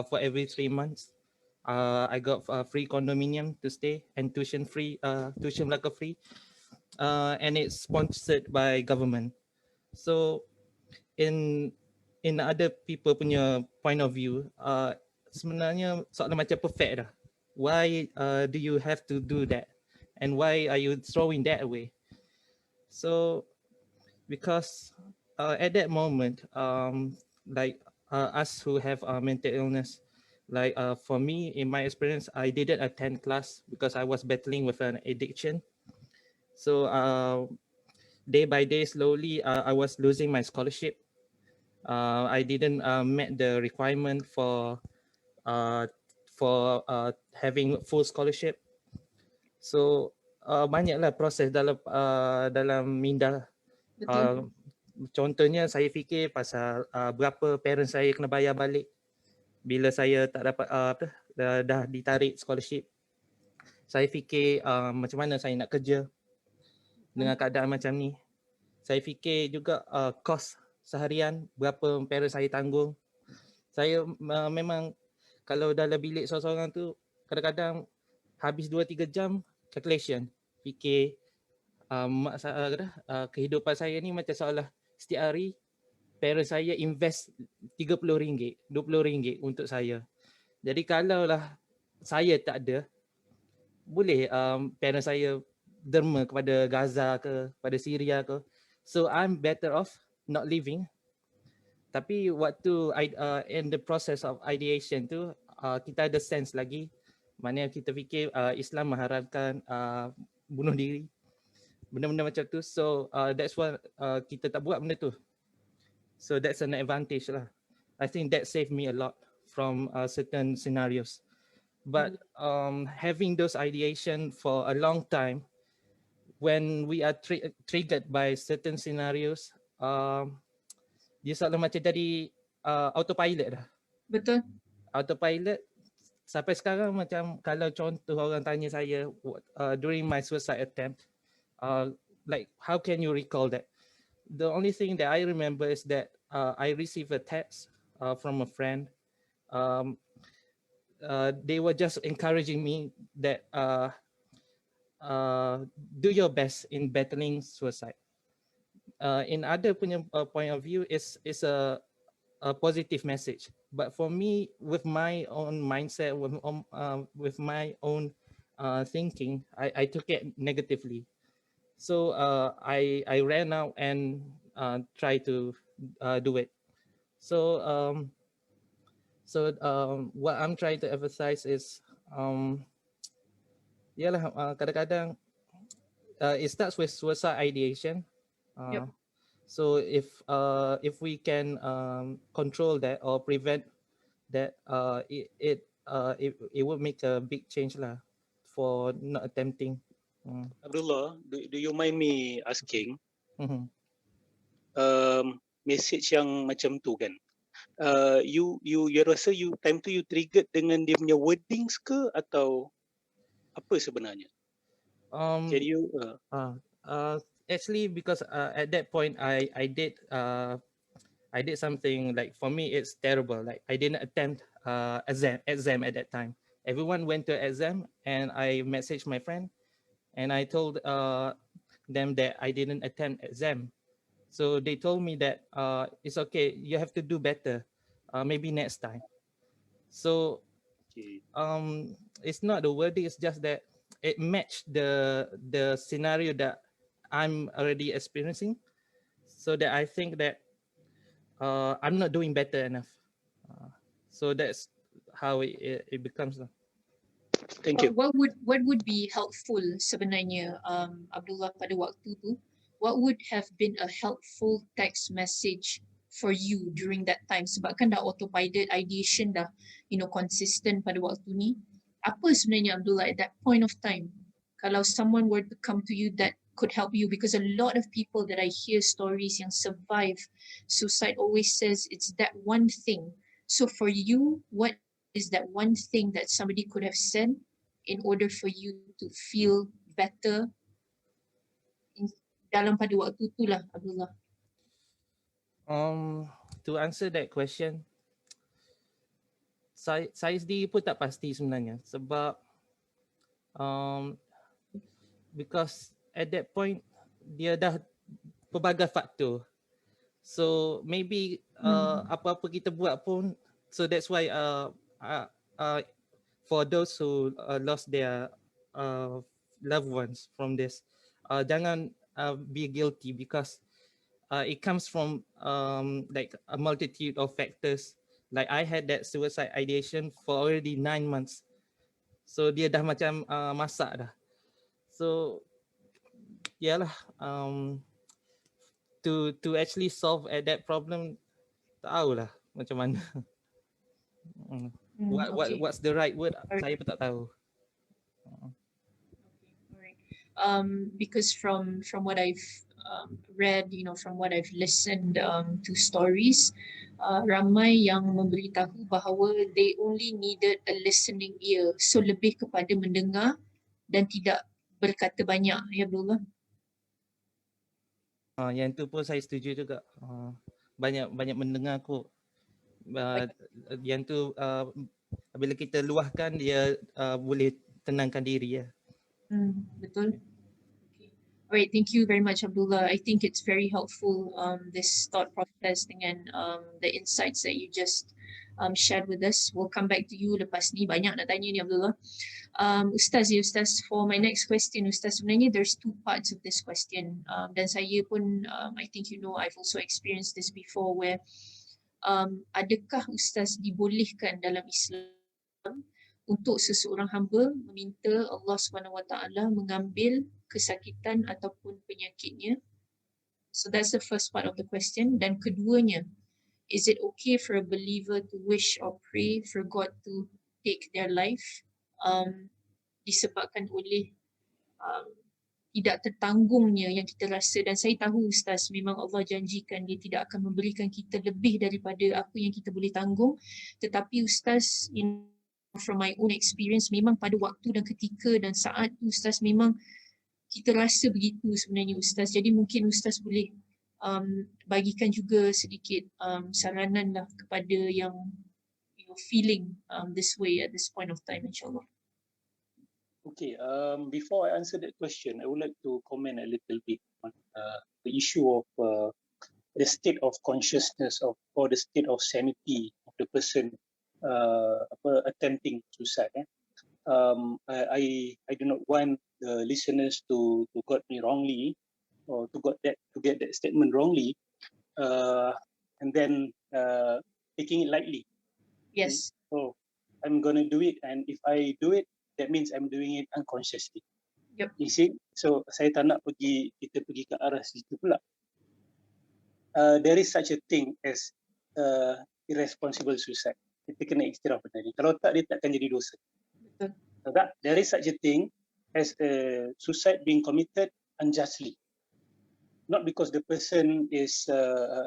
for every 3 months. I got free condominium to stay and tuition belaka free. And it's sponsored by government. So in other people punya point of view, sebenarnya soalan macam perfect dah. Why do you have to do that? And why are you throwing that away? So because at that moment, like us who have mental illness, like for me, in my experience, I didn't attend class because I was battling with an addiction. So day by day, slowly, I was losing my scholarship. I didn't met the requirement for having full scholarship. So banyaklah proses dalam minda. Contohnya saya fikir pasal berapa parents saya kena bayar balik bila saya tak dapat dah ditarik scholarship. Saya fikir macam mana saya nak kerja dengan keadaan macam ni. Saya fikir juga kos seharian berapa parents saya tanggung. Saya memang kalau dalam bilik seorang-seorang tu kadang-kadang habis 2-3 jam calculation, fikir kehidupan saya ni macam seolah setiap hari parents saya invest RM30, RM20 untuk saya. Jadi kalaulah saya tak ada, boleh parents saya derma kepada Gaza ke, pada Syria ke. So I'm better off not living. Tapi waktu in the process of ideation tu, kita ada sense lagi. Maknanya kita fikir Islam mengharamkan bunuh diri. Benda-benda macam tu. So that's why kita tak buat benda tu. So that's an advantage lah. I think that saved me a lot from certain scenarios. But having those ideation for a long time, when we are triggered by certain scenarios, dia selalu macam jadi autopilot dah. Betul. Autopilot sampai sekarang macam kalau contoh orang tanya saya during my suicide attempt, like how can you recall that? The only thing that I remember is that I received a text from a friend. They were just encouraging me that do your best in battling suicide. In other point of view, it's a positive message. But for me, with my own mindset, with my own thinking, I took it negatively. So I ran out and tried to do it. So what I'm trying to emphasize is yalah, kadang-kadang it starts with suicide ideation. Yep. So if we can control that or prevent that, it would make a big change lah for not attempting. Abdullah, do you mind me asking Mhm. message yang macam tu kan? You rasa time tu you triggered dengan dia punya wordings ke atau apa sebenarnya? Can you Actually, because at that point I did something, like, for me it's terrible. Like, I didn't attempt exam at that time. Everyone went to exam, and I messaged my friend, and I told them that I didn't attempt exam. So they told me that it's okay, you have to do better, maybe next time. So okay. it's not the wording, it's just that it matched the scenario that I'm already experiencing, so that I think that I'm not doing better enough. So that's how it becomes. Thank you. What would be helpful sebenarnya, Abdullah, pada waktu tu? What would have been a helpful text message for you during that time? Sebab kan dah autopilot ideation dah, consistent pada waktu ni. Apa sebenarnya, Abdullah, at that point of time, kalau someone were to come to you that could help you? Because a lot of people that I hear stories yang survive suicide always says it's that one thing. So for you, what is that one thing that somebody could have said in order for you to feel better dalam pada waktu tu lah, Abdullah? To answer that question, saya sendiri pun tak pasti sebenarnya, sebab because at that point dia dah pelbagai faktor. So maybe apa-apa kita buat pun, so that's why for those who lost their loved ones from this, jangan be guilty, because it comes from like a multitude of factors. Like, I had that suicide ideation for already 9 months, so dia dah macam masak dah. So yalah, to actually solve at that problem, tahulah macam mana. What's the right word, saya pun tak tahu. Because from what I've read, from what I've listened to stories, ramai yang memberitahu bahawa they only needed a listening ear. So lebih kepada mendengar dan tidak berkata banyak, ya Abdullah? Yang tu pun saya setuju juga. Banyak mendengar kot. Yang tu bila kita luahkan, dia boleh tenangkan diri ya. Betul. All right, thank you very much, Abdullah. I think it's very helpful, this thought process dengan the insights that you just shared with us. We'll come back to you lepas ni. Banyak nak tanya ni, Abdullah. Ustaz, for my next question, Ustaz, sebenarnya there's two parts of this question. Dan saya pun, I think I've also experienced this before, where adakah Ustaz dibolehkan dalam Islam untuk seseorang hamba meminta Allah SWT mengambil kesakitan ataupun penyakitnya? So that's the first part of the question. Dan keduanya, is it okay for a believer to wish or pray for God to take their life disebabkan oleh tidak tertanggungnya yang kita rasa? Dan saya tahu, Ustaz, memang Allah janjikan dia tidak akan memberikan kita lebih daripada apa yang kita boleh tanggung. Tetapi Ustaz, from my own experience, memang pada waktu dan ketika dan saat tu, Ustaz, memang kita rasa begitu sebenarnya, Ustaz. Jadi mungkin Ustaz boleh bagikan juga sedikit saranan lah kepada yang feeling this way at this point of time, insyaAllah. Okay, before I answer that question, I would like to comment a little bit on the issue of the state of consciousness or the state of sanity of the person attempting suicide. I do not want the listeners to got me wrongly, or to get that statement wrongly, and then taking it lightly. Yes. So I'm gonna do it, and if I do it, that means I'm doing it unconsciously. Yep. You see, so saya tak nak kita pergi ke arah situ pula. There is such a thing as irresponsible suicide. Kita kena iktiraf benda ni. Kalau tak, dia takkan jadi dosa. Betul. Tak? There is such a thing as suicide being committed unjustly. Not because the person is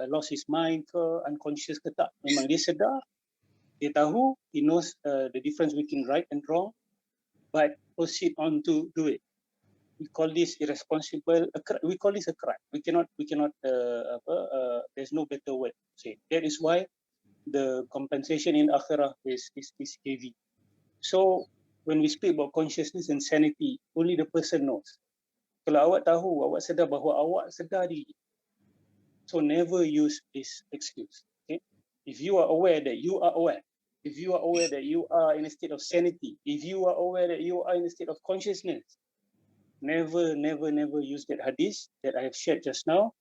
lost his mind ke, unconscious ke tak. Memang dia sedar, dia tahu, he knows the difference between right and wrong, but proceed on to do it. We call this irresponsible. We call this a crime. We cannot. There's no better word to say. That is why the compensation in akhirah is heavy. So when we speak about consciousness and sanity, only the person knows. Kalau awak tahu, awak sedar bahawa awak sedar diri. So never use this excuse. Okay? If you are aware that you are aware, if you are aware that you are in a state of sanity, if you are aware that you are in a state of consciousness, never use that hadith that I have shared just now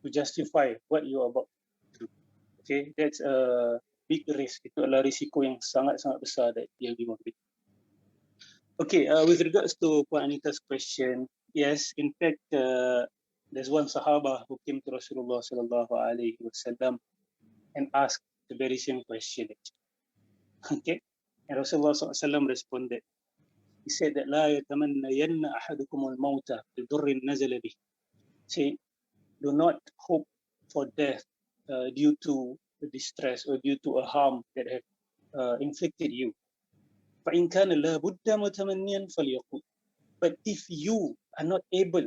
to justify what you are about to do. Okay, that's a big risk. Itu adalah risiko yang sangat-sangat besar yang dimiliki. Okay, with regards to Puan Anita's question, yes, in fact, there's one Sahaba who came to Rasulullah sallallahu alaihi wasallam and asked the very same question. Okay, and Rasulullah sallallahu alaihi wasallam responded. He said that لا يتمنين أحدكم الموت بضر نزل به. Say, do not hope for death due to distress or due to a harm that have inflicted you. فإن كان لا بد متمنيا فليقل. But if you are not able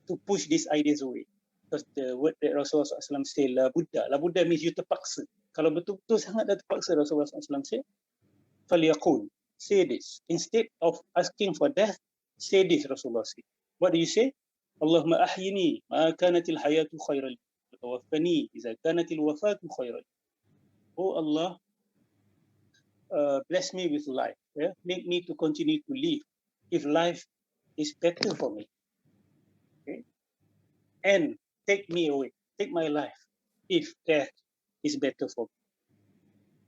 to push these ideas away, because the word that Rasulullah SAW say la buddha means you terpaksa. Kalau betul-betul sangat dah terpaksa, Rasulullah SAW say فليقل. Say this. Instead of asking for death, say this, Rasulullah said. What do you say? Allahumma ahyini ma kanatil hayatu khayran li. Tawaffani iza kanatil wafatu khayran li. Oh Allah, bless me with life. Yeah? Make me to continue to live if life is better for me. Okay? And take me away, take my life if death is better for me.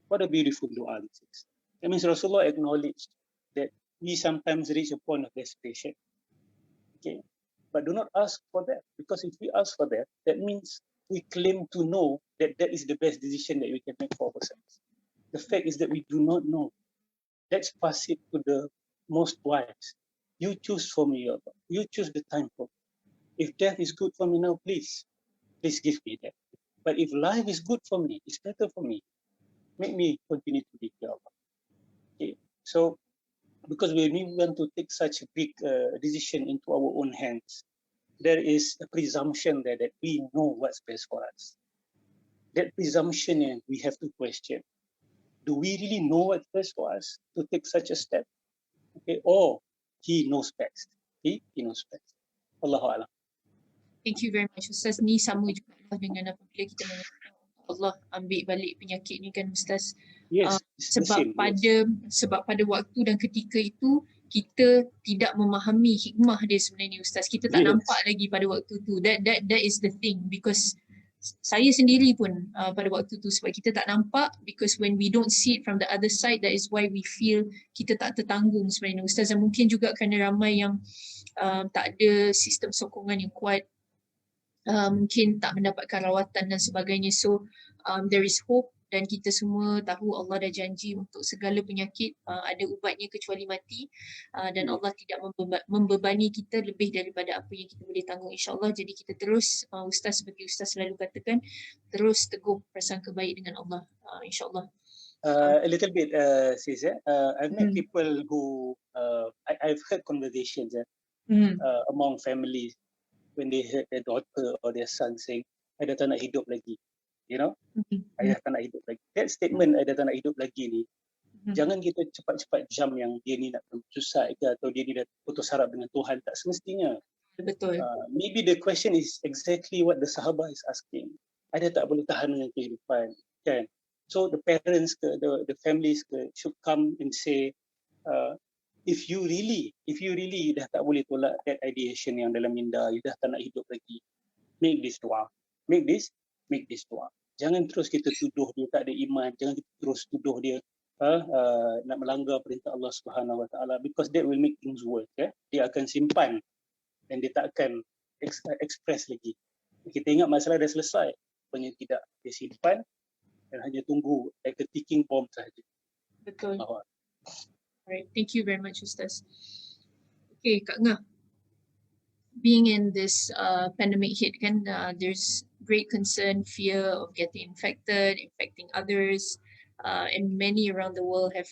What a beautiful dua this is. That means Rasulullah acknowledged that we sometimes reach a point of desperation. Okay, but do not ask for that, because if we ask for that, that means we claim to know that that is the best decision that we can make for ourselves. The fact is that we do not know. Let's pass it to the most wise. You choose for me, Allah. You choose the time for me. If death is good for me now, please give me that. But if life is good for me, it's better for me, make me continue to live, Ya Allah. Okay, so because when we want to take such a big decision into our own hands, there is a presumption there that we know what's best for us. That presumption we have to question. Do we really know what's best for us to take such a step? Okay, or he knows best. He knows best. Allahu A'lam. Thank you very much, Ustaz. Ni sama juga dengan apabila kita mengatakan Allah ambil balik penyakit ni kan, Ustaz. Yes, Sebab pada waktu dan ketika itu kita tidak memahami hikmah dia sebenarnya, Ustaz. Kita tak nampak lagi pada waktu tu. That is the thing, because saya sendiri pun pada waktu tu, sebab kita tak nampak, because when we don't see it from the other side, that is why we feel kita tak tertanggung sebenarnya, Ustaz. Dan mungkin juga kerana ramai yang tak ada sistem sokongan yang kuat, mungkin tak mendapatkan rawatan dan sebagainya. So there is hope, dan kita semua tahu Allah dah janji untuk segala penyakit ada ubatnya kecuali mati, dan Allah tidak membebani kita lebih daripada apa yang kita boleh tanggung, insyaAllah. Jadi kita terus, Ustaz seperti Ustaz selalu katakan, terus teguh prasangka baik dengan Allah, insyaAllah. A little bit, sis. I've met people who I've heard conversations among families when they heard their daughter or their son saying, "I dah tak nak hidup lagi," you know, "I dah tak nak hidup lagi." That statement, "I dah tak nak hidup lagi" ni, jangan kita cepat-cepat jam yang dia ni nak susah ke, atau dia ni dah putus harap dengan Tuhan. Tak semestinya. Betul. Maybe the question is exactly what the sahabat is asking. I dah tak boleh tahan dengan kehidupan, kan? So the parents ke, the families ke, should come and say, if you really dah tak boleh tolak that ideation yang dalam minda, you dah tak nak hidup lagi, make this dua. Make this dua. Jangan terus kita tuduh dia tak ada iman, jangan kita terus tuduh dia nak melanggar perintah Allah Subhanahu Wa Taala, because that will make things worse. Dia akan simpan dan dia tak akan express lagi. Kita ingat masalah dah selesai, rupanya tidak, dia simpan dan hanya tunggu like a ticking bomb sahaja. Betul. Alright, thank you very much, Ustaz. Okay, Kak Ngah, being in this pandemic hit, kan, there's great concern, fear of getting infected, infecting others, and many around the world have,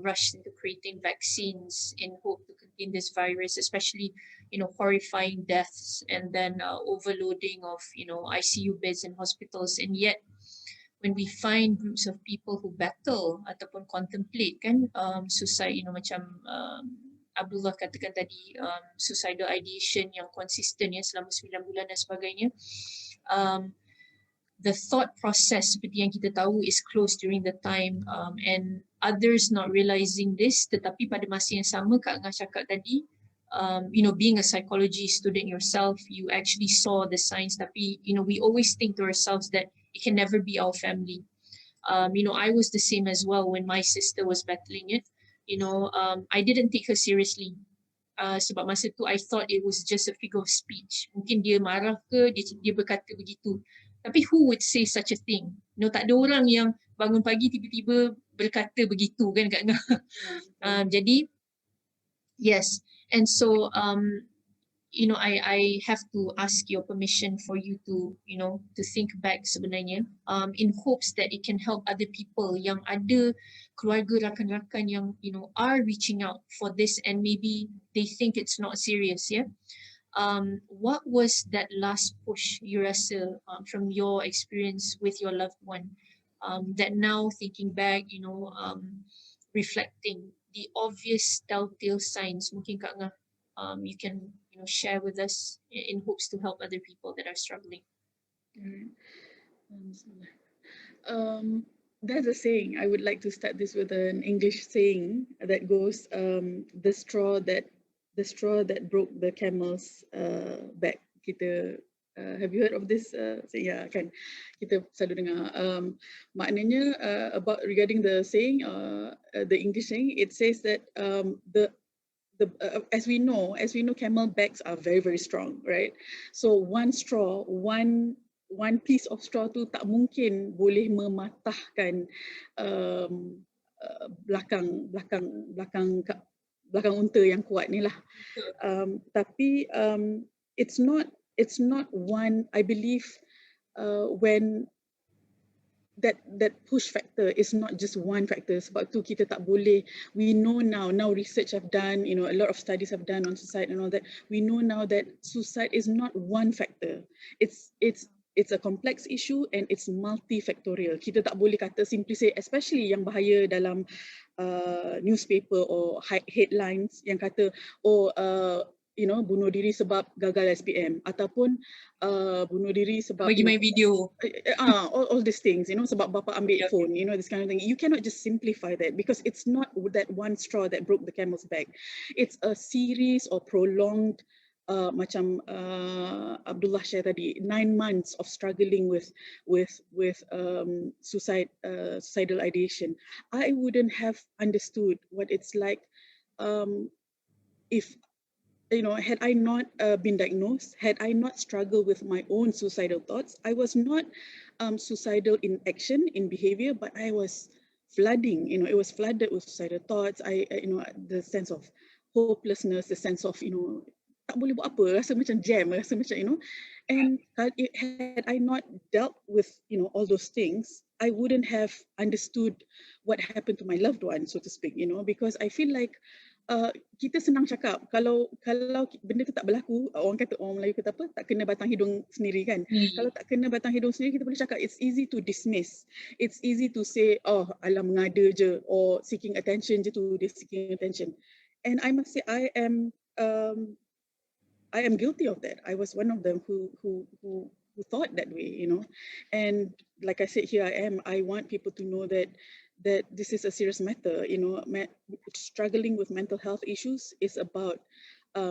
rushed into creating vaccines in hope to contain this virus, especially, horrifying deaths and then overloading of, ICU beds in hospitals. And yet, when we find groups of people who battle ataupun contemplate, kan, suicide, macam Abdullah katakan tadi, suicidal ideation yang konsisten selama 9 bulan dan sebagainya. The thought process seperti yang kita tahu is closed during the time, and others not realizing this, tetapi pada masa yang sama Kak Ngah cakap tadi, being a psychology student yourself, you actually saw the signs, tapi we always think to ourselves that it can never be our family. I was the same as well when my sister was battling it. I didn't take her seriously. Sebab masa tu I thought it was just a figure of speech. Mungkin dia marah ke, dia berkata begitu. Tapi who would say such a thing? Tak ada orang yang bangun pagi tiba-tiba berkata begitu kan Kak Ngah. Jadi, yes. And so, I have to ask your permission for you to, to think back sebenarnya, in hopes that it can help other people yang ada keluarga, rakan-rakan yang, are reaching out for this and maybe they think it's not serious, what was that last push you rasa from your experience with your loved one, that now thinking back, reflecting the obvious telltale signs, mungkin Kak Ngah, you can share with us in hopes to help other people that are struggling. There's a saying, I would like to start this with an English saying that goes, the straw that broke the camel's back. Kita have you heard of this? Yeah, kan kita selalu dengar. Maknanya about regarding the saying, the English saying, it says that as we know, camel backs are very, very strong, right? So one straw, one piece of straw tu tak mungkin boleh mematahkan belakang unta yang kuat ni lah. Tapi it's not one, I believe, when that push factor is not just one factor. Sebab tu kita tak boleh, we know now research have done, a lot of studies have done on suicide and all that. We know now that suicide is not one factor. It's a complex issue and it's multifactorial. Kita tak boleh kata simply say, especially yang bahaya dalam newspaper or headlines yang kata, bunuh diri sebab gagal SPM ataupun bunuh diri sebab bagi main video, all these things, sebab bapa ambil phone, this kind of thing. You cannot just simplify that because it's not that one straw that broke the camel's back. It's a series or prolonged, macam Abdullah share tadi, 9 months of struggling with suicidal ideation. I wouldn't have understood what it's like if had I not been diagnosed, had I not struggled with my own suicidal thoughts. I was not suicidal in action, in behavior, but I was flooding, it was flooded with suicidal thoughts. The sense of hopelessness, the sense of, tak boleh buat apa, rasa macam jam, rasa macam, and had I not dealt with, all those things, I wouldn't have understood what happened to my loved one, so to speak, because I feel like kita senang cakap, kalau benda tu tak berlaku, orang Melayu kata apa, tak kena batang hidung sendiri kan. Kalau tak kena batang hidung sendiri, kita boleh cakap it's easy to dismiss, it's easy to say, alah mengada je, or seeking attention je tu, dia seeking attention. And I must say I am guilty of that. I was one of them who thought that way, and like I said, here I want people to know that this is a serious matter. Struggling with mental health issues is about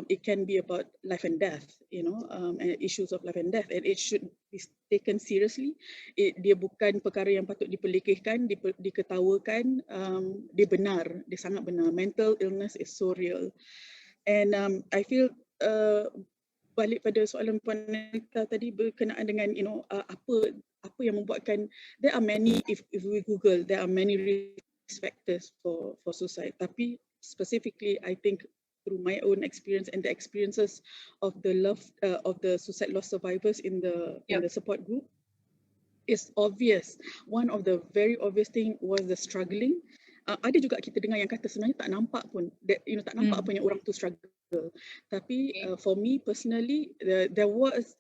it can be about life and death, and issues of life and death, and it should be taken seriously. Dia bukan perkara yang patut dipelekehkan, diketawakan. Dia benar, dia sangat benar. Mental illness is so real, and I feel balik pada soalan Puan Anita tadi berkenaan dengan apa yang membuatkan, there are many, if we Google, there are many risk factors for suicide, tapi specifically I think through my own experience and the experiences of the suicide loss survivors in the support group, is obvious. One of the very obvious thing was the struggling. Ada juga kita dengar yang kata sebenarnya tak nampak pun, tak nampak pun yang orang tu struggle. Tapi for me personally, there was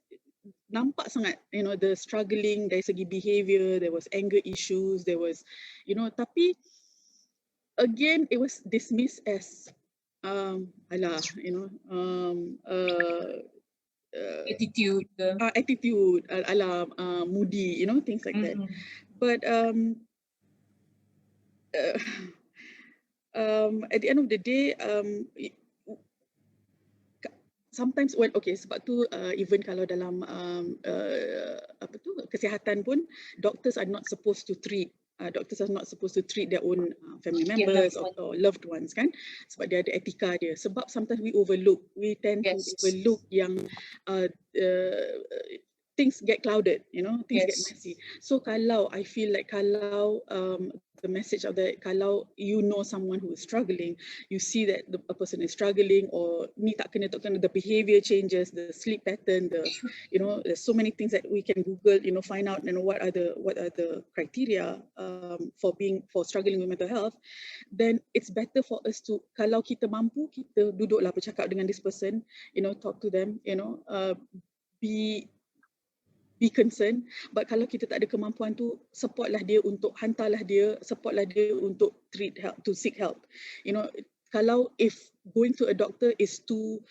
nampak sangat, the struggling dari segi behavior, there was anger issues, there was, tapi again it was dismissed as attitude, moody, things like that. But at the end of the day, sometimes sebab tu even kalau dalam kesihatan pun, doctors are not supposed to treat their own family members or loved ones, kan, sebab dia ada etika dia. Sebab sometimes we tend to overlook yang things get clouded, things get messy. So I feel like kalau the message of that, kalau someone who is struggling, you see that a person is struggling, or ni tak kena the behavior changes, the sleep pattern, there's so many things that we can Google, find out, what are the criteria for struggling with mental health. Then it's better for us to, kalau kita mampu, kita duduklah bercakap dengan this person, talk to them, be concerned. But kalau kita tak ada kemampuan tu, supportlah dia untuk seek help. Kalau if going to a doctor is too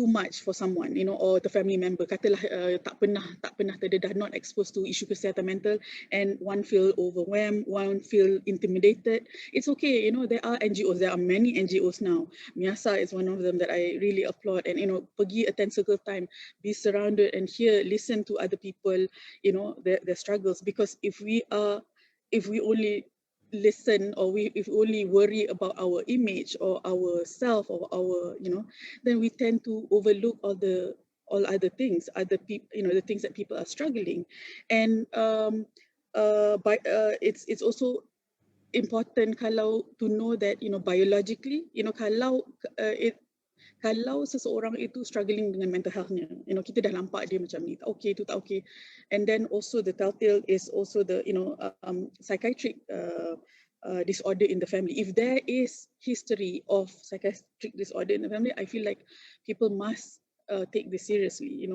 much for someone, or the family member, katalah tak pernah terdedah, not exposed to isu kesihatan mental, and one feel overwhelmed, one feel intimidated, it's okay. There are NGOs, there are many NGOs now. MIASA is one of them that I really applaud, and pergi attend circle time, be surrounded and listen to other people, their struggles. Because if we only listen, or if we only worry about our image or our self or our, then we tend to overlook all other things, the things that people are struggling. And it's also important kalau to know that, biologically, kalau seseorang itu struggling dengan mental health-nya, kita dah nampak dia macam ni, tak okay, tu tak okay. And then also the telltale is also the, psychiatric disorder in the family. If there is history of psychiatric disorder in the family, I feel like people must take this seriously.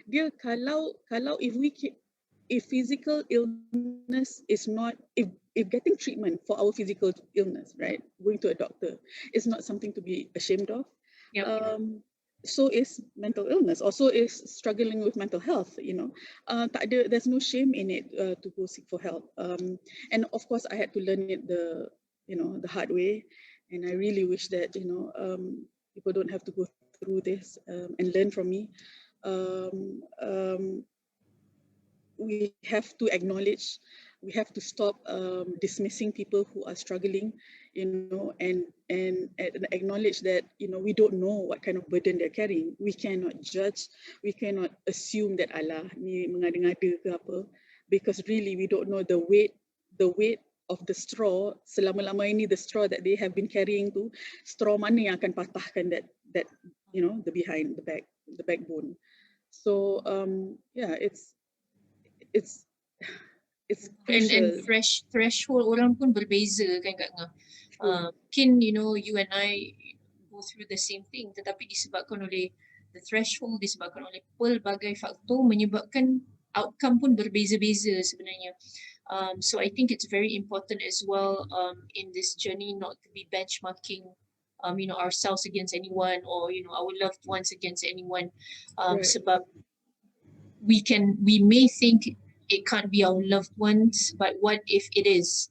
Dia kalau if physical illness is not, if getting treatment for our physical illness, right, going to a doctor is not something to be ashamed of. So is mental illness, also is struggling with mental health, there's no shame in it to go seek for help. And of course I had to learn it the hard way, and I really wish that people don't have to go through this and learn from me. We have to acknowledge, we have to stop dismissing people who are struggling, and acknowledge that, we don't know what kind of burden they're carrying. We cannot judge, we cannot assume that Allah ni mengada-ngada ke apa, because really we don't know the weight of the straw. Selama-lama ini, the straw that they have been carrying tu, straw mana yang akan patahkan that the behind, the backbone. So it's and threshold orang pun berbeza kan Kak Ngah. Mungkin you and I go through the same thing, tetapi disebabkan oleh the threshold, disebabkan oleh pelbagai faktor, menyebabkan outcome pun berbeza-beza sebenarnya. So I think it's very important as well in this journey not to be benchmarking ourselves against anyone, or our loved ones against anyone, sebab we may think it can't be our loved ones, but what if it is,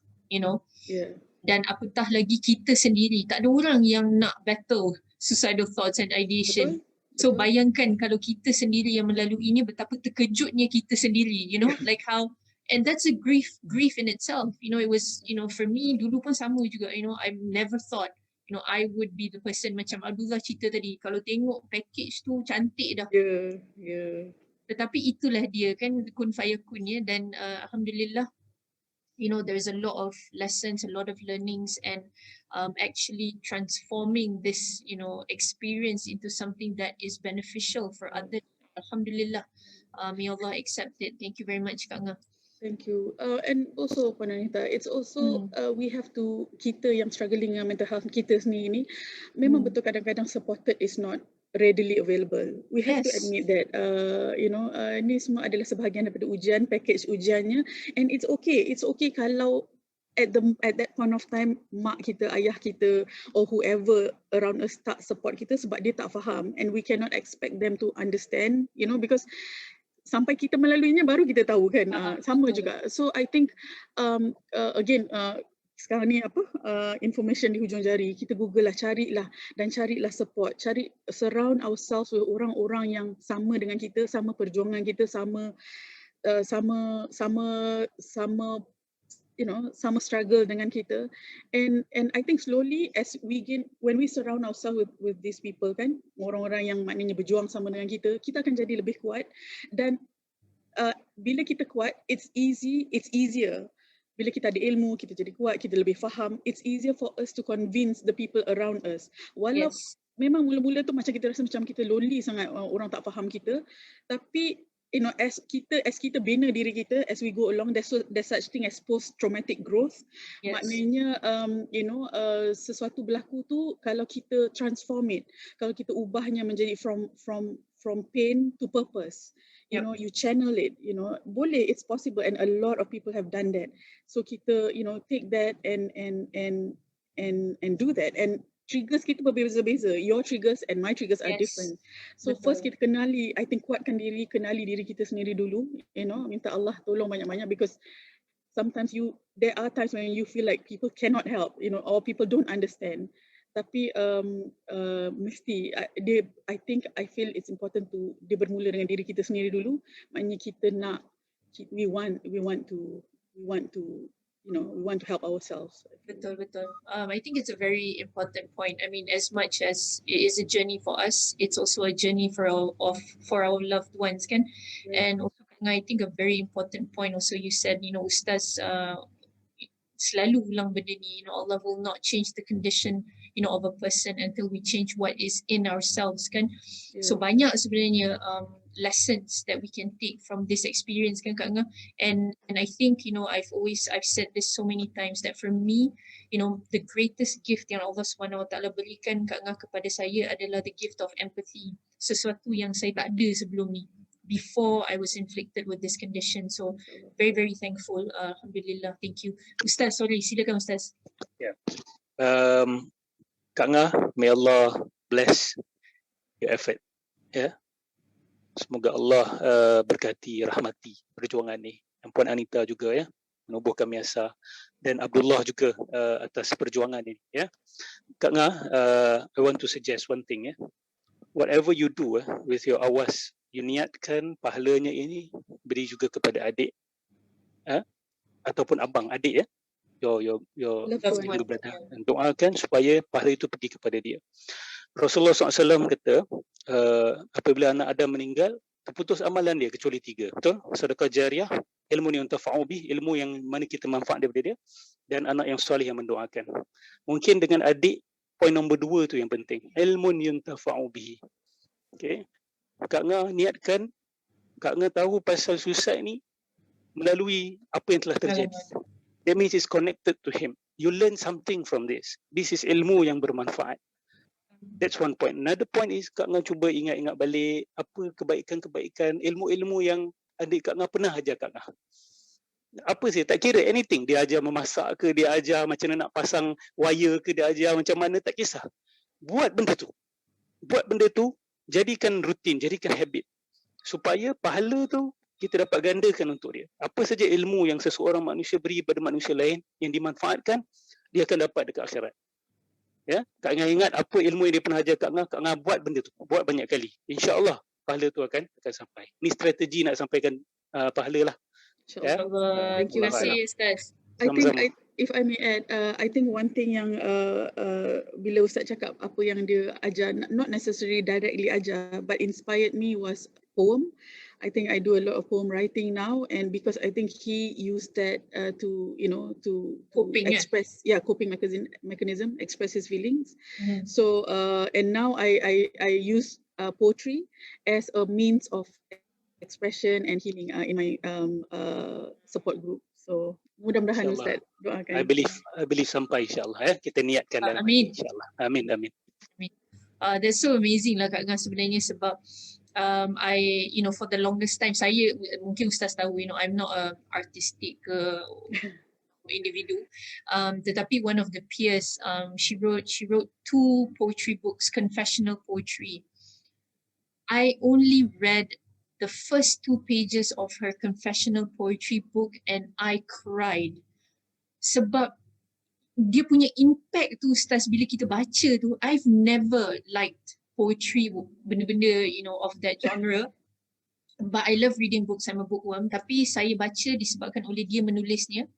Dan apatah lagi kita sendiri, tak ada orang yang nak battle suicidal thoughts and ideation. Betul? So Betul. bayangkan kalau kita sendiri yang melaluinya, betapa terkejutnya kita sendiri, you know, like how, and that's a grief in itself. You know, it was, you know, for me dulu pun sama juga, you know, I never thought, you know, I would be the person macam Abdullah cerita tadi, kalau tengok package tu cantik dah. Ya. Tetapi itulah dia kan, kun fayakun ya, dan alhamdulillah, you know, there's a lot of lessons, a lot of learnings, and actually transforming this, you know, experience into something that is beneficial for others. Alhamdulillah. May Allah accept it. Thank you very much, Kak Nga. Thank you. And also, Puan Anita, it's also we have to, kita yang struggling dengan mental health kita sendiri ni, memang betul kadang-kadang supported is not readily available. We have to admit that, you know, ni semua adalah sebahagian daripada ujian, package ujiannya, and it's okay. It's okay kalau at that point of time, mak kita, ayah kita, or whoever around us tak support kita sebab dia tak faham, and we cannot expect them to understand, you know, because sampai kita melaluinya baru kita tahu kan, sama juga. So I think again, sekarang ni apa, information di hujung jari, kita Google lah, carilah support, surround ourselves with orang-orang yang sama dengan kita, sama perjuangan kita, sama you know, sama struggle dengan kita, and I think slowly as when we surround ourselves with these people kan, orang-orang yang maknanya berjuang sama dengan kita akan jadi lebih kuat, dan bila kita kuat, it's easier. Bila kita ada ilmu, kita jadi kuat, kita lebih faham, it's easier for us to convince the people around us. Walau memang mula-mula tu macam kita rasa macam kita lonely sangat, orang tak faham kita, tapi you know, as kita bina diri kita as we go along, there's such thing as post-traumatic growth. Maknanya you know, sesuatu berlaku tu kalau kita transform it, kalau kita ubahnya menjadi from pain to purpose, you know, you channel it, you know, boleh, it's possible, and a lot of people have done that. So kita, you know, take that and do that, and triggers kita berbeza-beza. Your triggers and my triggers are different. So first kita kenali, I think kenali diri kita sendiri dulu, you know, minta Allah tolong banyak-banyak, because sometimes there are times when you feel like people cannot help, you know, or people don't understand. Tapi mesti I feel it's important to dia bermula dengan diri kita sendiri dulu. Maknanya kita nak, we want to you know, we want to help ourselves. Betul. I think it's a very important point. I mean, as much as it is a journey for us, it's also a journey for our loved ones, kan? And also, I think a very important point also you said, you know, Ustaz selalu ulang benda ni, you know, Allah will not change the condition, you know, of a person until we change what is in ourselves, kan? So banyak sebenarnya lessons that we can take from this experience, kan Kak Nga? And I think, you know, I've said this so many times that for me, you know, the greatest gift yang Allah SWT berikan Kak Nga kepada saya adalah the gift of empathy. Sesuatu yang saya tak ada sebelum ni, before I was inflicted with this condition. So very, very thankful. Alhamdulillah. Thank you. Ustaz, sorry, silakan Ustaz. Kak Nga, may Allah bless your effort. Semoga Allah berkati, rahmati perjuangan ni. Dan Puan Anita juga menubuhkan MIASA, dan Abdullah juga atas perjuangan ini. Kak Nga, I want to suggest one thing. Whatever you do with your awas, you niatkan pahalanya ini beri juga kepada adik, ataupun abang adik, your younger brother, dan doakan supaya pahala itu pergi kepada dia. Rasulullah SAW kata, apabila anak Adam meninggal, terputus amalan dia kecuali 3. Betul? Sedekah jariah, ilmu yang yuntafa'u bih, ilmu yang mana kita manfaat daripada dia, dan anak yang soleh yang mendoakan. Mungkin dengan adik, poin nombor 2 tu yang penting. Ilmu yang yuntafa'u bih. Okay. Kak Nga niatkan, Kak Nga tahu pasal suicide ni melalui apa yang telah terjadi. That means it's connected to him. You learn something from this. This is ilmu yang bermanfaat. That's one point. Another point is Kak Nga cuba ingat-ingat balik apa kebaikan-kebaikan, ilmu-ilmu yang adik Kak Nga pernah ajar Kak Nga. Apa sih, tak kira anything. Dia ajar memasak ke, dia ajar macam mana nak pasang wire ke, dia ajar macam mana, tak kisah. Buat benda tu. Jadikan rutin, jadikan habit. Supaya pahala tu kita dapat gandakan untuk dia. Apa saja ilmu yang seseorang manusia beri pada manusia lain yang dimanfaatkan, dia akan dapat dekat akhirat. Ya, Kak Ngah ingat apa ilmu yang dia pernah ajar Kak Ngah buat benda tu, buat banyak kali. InsyaAllah pahala tu akan sampai. Ni strategi nak sampaikan pahala lah. Ya. InsyaAllah. Thank you, Terima Allahu kasih a'lam. Ustaz. I think Sama-sama. if I may add, I think one thing yang bila Ustaz cakap apa yang dia ajar, not necessarily directly ajar, but inspired me was poem. I think I do a lot of poem writing now, and because I think he used that to Coping, express, coping mechanism, express his feelings. Mhm. So and now I use poetry as a means of expression and healing in my support group. So mudah-mudahan InsyaAllah. Ustaz doakan. I believe sampai insyaAllah. Ya. Kita niatkan dalam Amin. hati insyaAllah. Amin. That's so amazing lah Kak Ngah sebenarnya sebab I for the longest time saya mungkin Ustaz tahu I'm not a artistic individu tetapi one of the peers she wrote 2 poetry books, confessional poetry. I only read the first 2 pages of her confessional poetry book and I cried sebab dia punya impact tu Ustaz bila kita baca tu. I've never liked poetry, benda-benda of that genre, but I love reading books. I'm a bookworm, tapi saya baca disebabkan oleh dia menulisnya.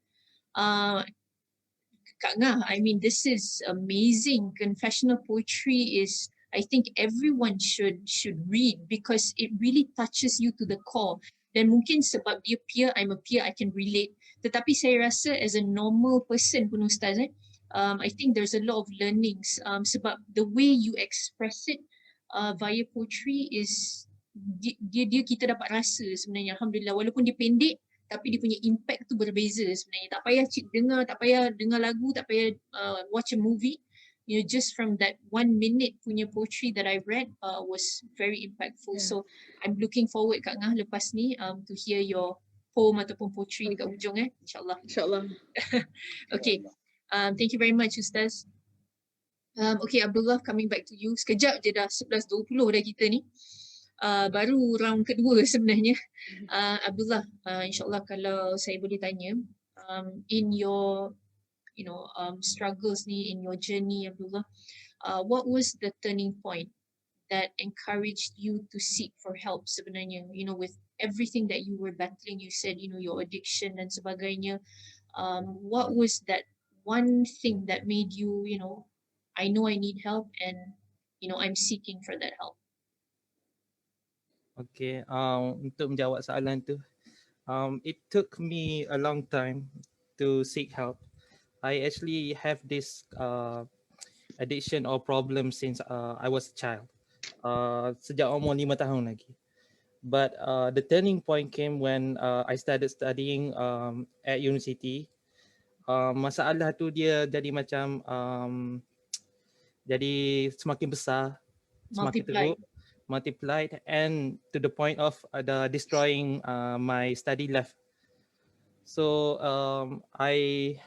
Kak Ngah, I mean this is amazing. Confessional poetry is, I think everyone should read because it really touches you to the core. Dan mungkin sebab dia peer, I'm a peer, I can relate. Tetapi saya rasa as a normal person pun Ustaz, I think there's a lot of learnings sebab the way you express it via poetry is dia kita dapat rasa sebenarnya. Alhamdulillah, walaupun dia pendek tapi dia punya impact tu berbeza sebenarnya. Tak payah dengar lagu, tak payah watch a movie. Just from that 1 minute punya poetry that I read was very impactful. So I'm looking forward Kak Ngah lepas ni to hear your poem ataupun poetry dekat hujung InsyaAllah. InsyaAllah. Okay. Thank you very much Ustaz. Okay Abdullah, coming back to you. Sekejap je dah 11.20 dah kita ni. Baru round kedua sebenarnya. Abdullah, insyaAllah kalau saya boleh tanya, in your struggles ni, in your journey Abdullah, what was the turning point that encouraged you to seek for help sebenarnya, with everything that you were battling, you said, your addiction dan sebagainya, what was that one thing that made you, I know I need help and, I'm seeking for that help? Okay, untuk menjawab soalan tu, it took me a long time to seek help. I actually have this addiction or problem since I was a child. Sejak umur 5 tahun lagi. But the turning point came when I started studying at university. Masalah tu dia jadi macam jadi semakin besar, semakin teruk, multiplied, and to the point of destroying my study life. So I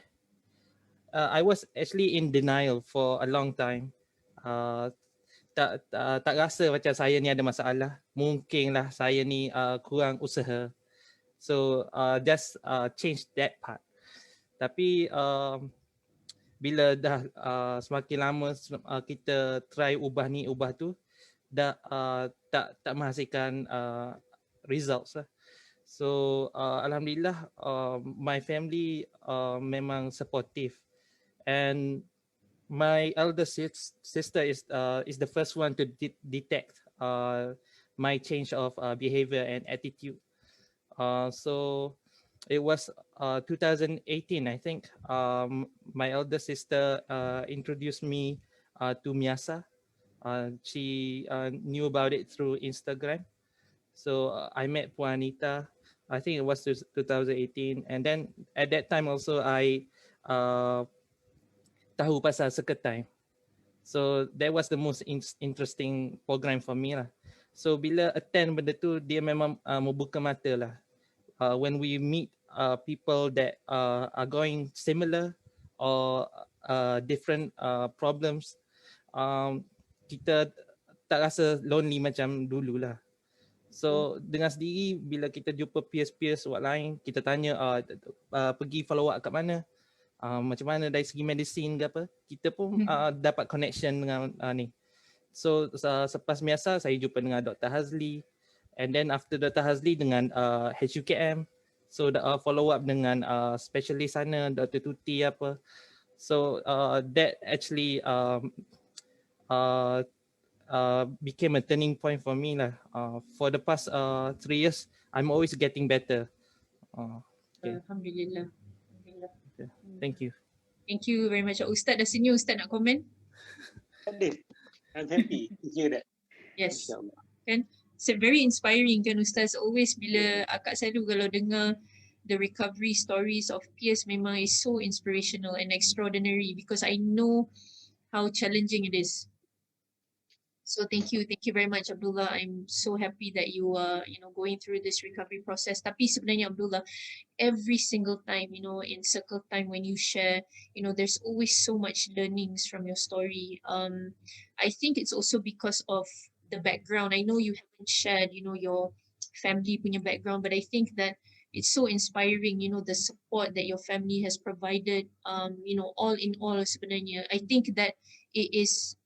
was actually in denial for a long time. Tak rasa macam saya ni ada masalah. Mungkinlah saya ni kurang usaha. So just change that part. Tapi bila dah semakin lama kita try ubah ni ubah tu, dah tak menghasilkan results lah. So alhamdulillah my family memang supportive, and my elder sister is the first one to detect my change of behavior and attitude. So it was 2018, I think. My elder sister introduced me to MIASA. She knew about it through Instagram. So I met Puanita. I think it was 2018, and then at that time also I tahu pasal Seketai. So that was the most interesting program for me lah. So bila attend benda tu, dia memang membuka mata lah. When we meet people that are going similar or different problems, kita tak rasa lonely macam dulu lah. So dengan sendiri bila kita jumpa peers-peers awak lain, kita tanya pergi follow up kat mana, macam mana dari segi medicine ke apa, kita pun dapat connection dengan ni. So selepas MIASA saya jumpa dengan Dr. Hazli, and then after Dr. Hazli dengan HUKM, so follow up dengan specialist sana, Dr. Tuti apa. So that actually became a turning point for me lah. For the past 3 years, I'm always getting better. Okay. Alhamdulillah. Okay. Thank you. Thank you very much. Ustaz dah senyum, Ustaz nak komen? I'm happy to hear that. Yes. InsyaAllah. Kan? It's very inspiring kan Ustaz. Always bila akak selalu kalau dengar the recovery stories of peers, memang is so inspirational and extraordinary because I know how challenging it is. So thank you very much Abdullah. I'm so happy that you are going through this recovery process. Tapi sebenarnya Abdullah, every single time in circle time when you share, there's always so much learnings from your story. I think it's also because of the background. I know you haven't shared your family punya background, but I think that it's so inspiring, the support that your family has provided, all in all sebenarnya. I think that it is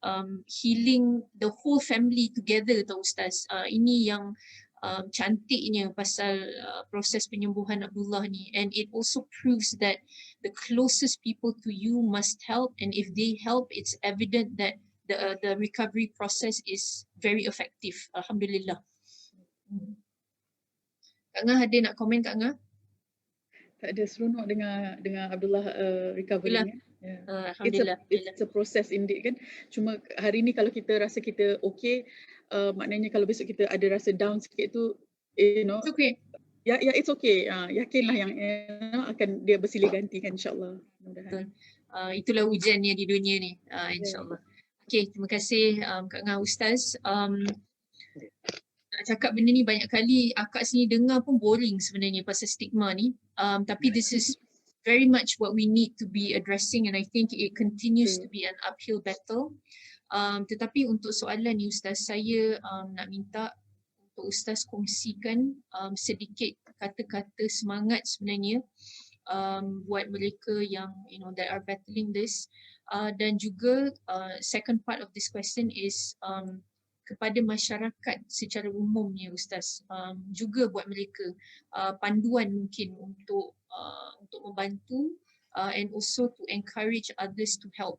healing the whole family together tau Ustaz. Ini yang cantiknya pasal proses penyembuhan Abdullah ni, and it also proves that the closest people to you must help, and if they help, it's evident that the recovery process is very effective. Alhamdulillah. Kak Ngah ada nak komen Kak Ngah? Tak ada, seronok dengan Abdullah recovery ni. Yeah. Alhamdulillah. It's a process indeed kan. Cuma hari ni kalau kita rasa kita okay, maknanya kalau besok kita ada rasa down sikit tu, It's okay. Ya, it's okay. Yakinlah yang akan dia bersilih ganti kan insyaAllah. Betul. Itulah ujiannya di dunia ni, insyaAllah. Okay, terima kasih Kak Ngah Ustaz. Nak cakap benda ni banyak kali akak sini dengar pun boring sebenarnya pasal stigma ni. Tapi this is very much what we need to be addressing, and I think it continues to be an uphill battle. Tetapi untuk soalan ni Ustaz, saya nak minta untuk Ustaz kongsikan sedikit kata-kata semangat sebenarnya buat mereka yang that are battling this, dan juga second part of this question is kepada masyarakat secara umumnya Ustaz, juga buat mereka panduan mungkin untuk membantu, and also to encourage others to help.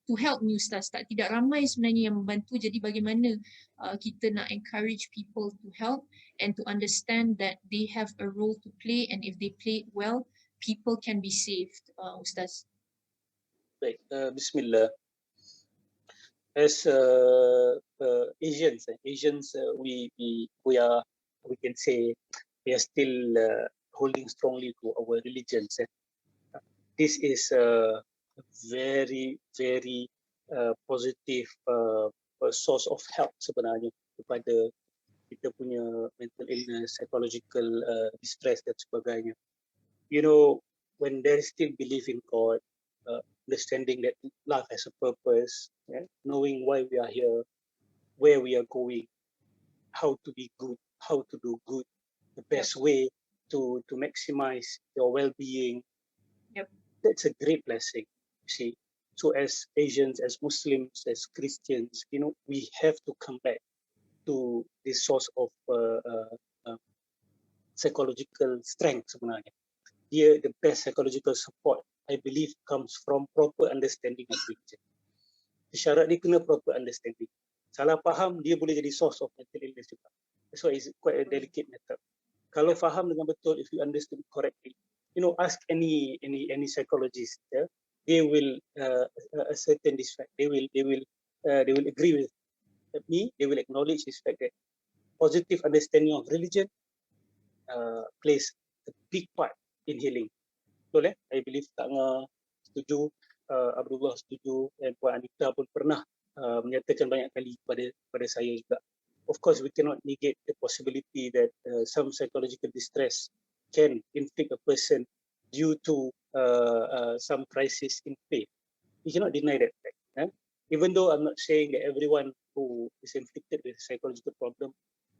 To help ni Ustaz, tidak ramai sebenarnya yang membantu, jadi bagaimana kita nak encourage people to help and to understand that they have a role to play, and if they play it well, people can be saved, Ustaz. Baik, Bismillah. As Asians, we can say we are still holding strongly to our religions. This is a very positive source of help sebenarnya kepada kita punya mental illness, psychological distress dan sebagainya. When there is still belief in God, understanding that life has a purpose, knowing why we are here, where we are going, how to be good, how to do good, the best way to maximize your well-being. That's a great blessing, you see. So as Asians, as Muslims, as Christians, we have to come back to this source of psychological strength sebenarnya. Here, the best psychological support, I believe, comes from proper understanding of religion. Syarat dia kena proper understanding. Salah faham, dia boleh jadi source of mental illness juga. That's why it's quite a delicate matter. Kalau faham dengan betul, if you understood correctly, ask any psychologist, they will ascertain this fact. They will agree with me. They will acknowledge this fact that positive understanding of religion plays a big part in healing. Betul I believe Kak Ngah setuju, Abdullah setuju, dan Puan Anita pun pernah menyatakan banyak kali kepada saya juga. Of course, we cannot negate the possibility that some psychological distress can inflict a person due to some crisis in faith. We cannot deny that fact. Even though I'm not saying that everyone who is inflicted with a psychological problem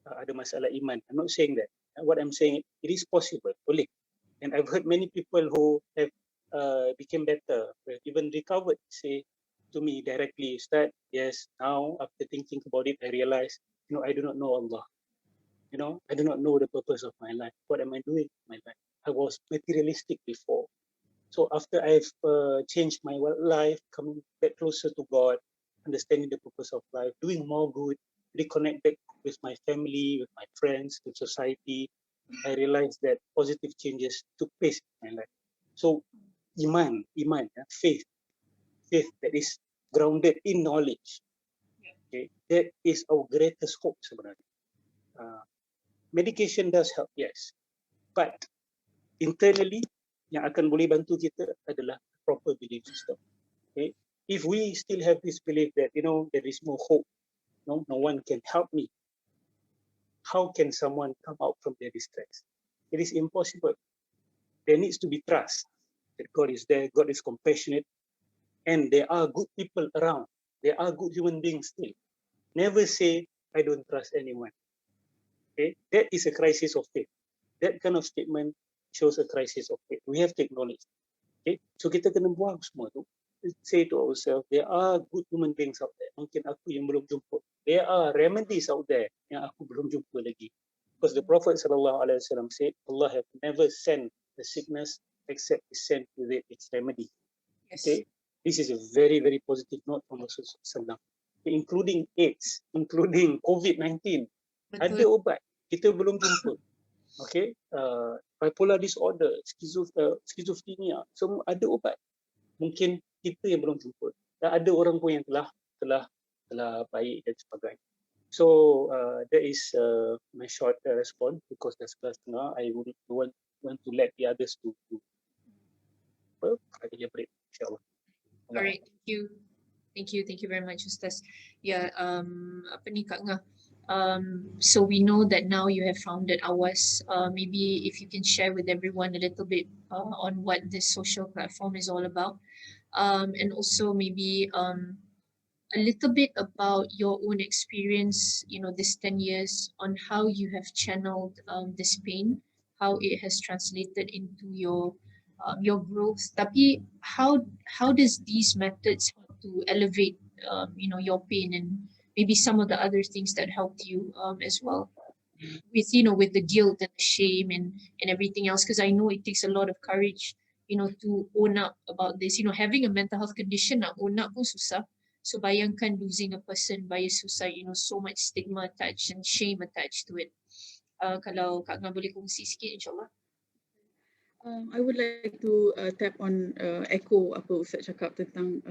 ada masalah iman. I'm not saying that. What I'm saying, it is possible, boleh. And I've heard many people who have became better, even recovered, say to me directly, Ustaz, yes, now after thinking about it, I realized, I do not know Allah. I do not know the purpose of my life. What am I doing in my life? I was materialistic before. So after I've changed my life, coming back closer to God, understanding the purpose of life, doing more good, reconnect back with my family, with my friends, with society, I realized that positive changes took place in my life. So iman, faith that is grounded in knowledge. Okay, that is our greatest hope sebenarnya. Medication does help, yes, but internally yang akan boleh bantu kita adalah proper belief system. Okay, if we still have this belief that there is no hope, no one can help me, how can someone come out from their distress? It is impossible. There needs to be trust that God is there, God is compassionate, and there are good people around. There are good human beings still. Never say, I don't trust anyone. Okay, that is a crisis of faith. That kind of statement shows a crisis of faith. We have to acknowledge. Okay, so kita kena buang semua tu. Say to ourselves, there are good human beings out there. Mungkin aku yang belum jumpa. There are remedies out there yang aku belum jumpa lagi. Because the Prophet SAW said, Allah have never sent a sickness except He sent with it its remedy. Yes. Okay, this is a very, very positive note from Rasulullah, including AIDS, including COVID-19. Ada ubat, kita belum jumpa. Okay, bipolar disorder, schizophrenia, semua ada ubat. Mungkin kita yang belum jumpa. Dan ada orang pun yang telah baik dan sebagainya. So that is my short response, because dah 11:30. I would want to let the others to ada break, insyaAllah. Alright, thank you very much, Ustaz. Yeah, apa ni Kak Ngah? So we know that now you have founded Awas. Maybe if you can share with everyone a little bit on what this social platform is all about, and also maybe a little bit about your own experience, this 10 years, on how you have channeled this pain, how it has translated into your growth. Tapi how does these methods help to elevate your pain, and maybe some of the other things that helped you as well, with the guilt and the shame and everything else, because I know it takes a lot of courage to own up about this. Having a mental health condition, nak own up pun susah. So bayangkan losing a person by a suicide, so much stigma attached and shame attached to it. Kalau Kak Ngah boleh kongsi sikit, insyaAllah. I would like to tap on echo apa Ustaz cakap tentang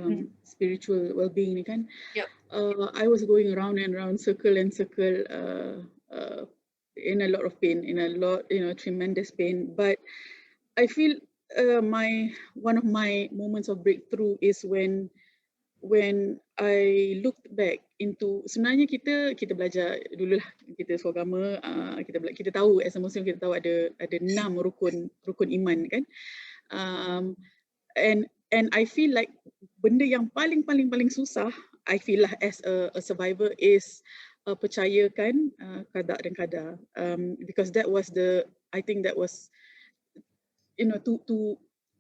spiritual well-being ni kan. Yep. I was going around and around, circle and circle, in a lot of pain, in a lot, tremendous pain. But I feel one of my moments of breakthrough is when I looked back into, sebenarnya kita belajar dululah, kita seagama, kita tahu as a Muslim, kita tahu ada 6 rukun iman kan. And I feel like benda yang paling susah, I feel lah as a survivor, is percayakan qada dan qadar, because that was I think that was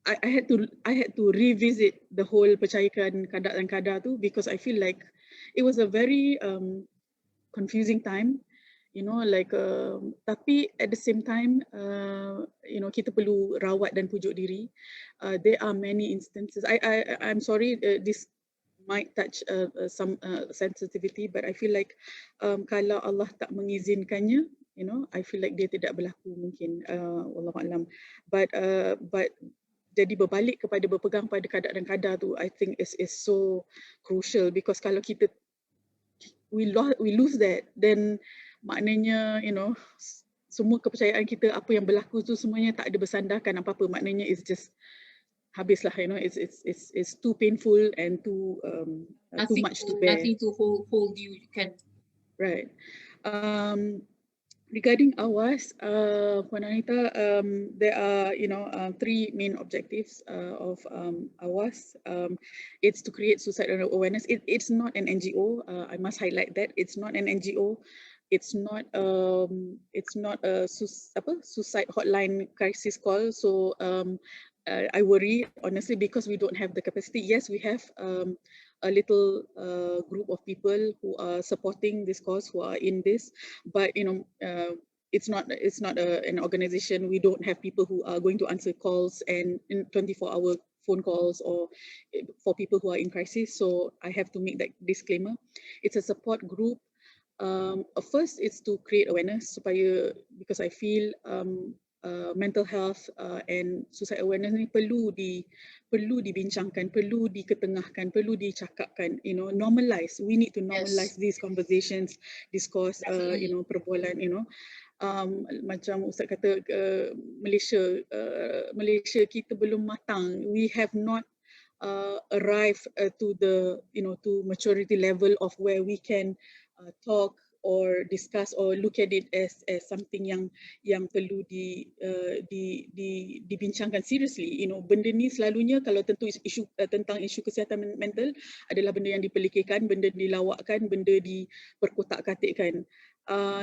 I had to revisit the whole percayakan qada dan qadar tu, because I feel like it was a very confusing time, tapi at the same time, kita perlu rawat dan pujuk diri. There are many instances. I'm sorry, this might touch some sensitivity, but I feel like kalau Allah tak mengizinkannya, I feel like dia tidak berlaku mungkin, wallahu alam. But jadi berbalik kepada berpegang pada qada dan qadar tu, I think is so crucial, because kalau we lose that, then maknanya semua kepercayaan kita, apa yang berlaku tu semuanya tak ada bersandarkan apa-apa, maknanya it's just habislah, it's too painful and too much to bear. Nothing to hold you can. Right. Regarding Awas, Puan Anita, there are 3 main objectives of Awas. It's to create suicide awareness. It's not an NGO. I must highlight that it's not an NGO. It's not a suicide hotline crisis call. So I worry honestly because we don't have the capacity. Yes, we have a little group of people who are supporting this cause, who are in this, but it's not an organization. We don't have people who are going to answer calls and in 24-hour phone calls or for people who are in crisis. So I have to make that disclaimer. It's a support group. First, it's to create awareness supaya, because I feel mental health and suicide awareness ni perlu dibincangkan, perlu diketengahkan, perlu dicakapkan. Normalize. We need to normalize these conversations, discourse, perbualan. Macam Ustaz kata, Malaysia kita belum matang. We have not arrive to the to maturity level of where we can talk or discuss or look at it as something yang perlu dibincangkan seriously. Benda ni selalunya kalau tentu isu tentang isu kesihatan mental adalah benda yang dipelekehkan, benda dilawakkan, benda diperkotak-katikkan.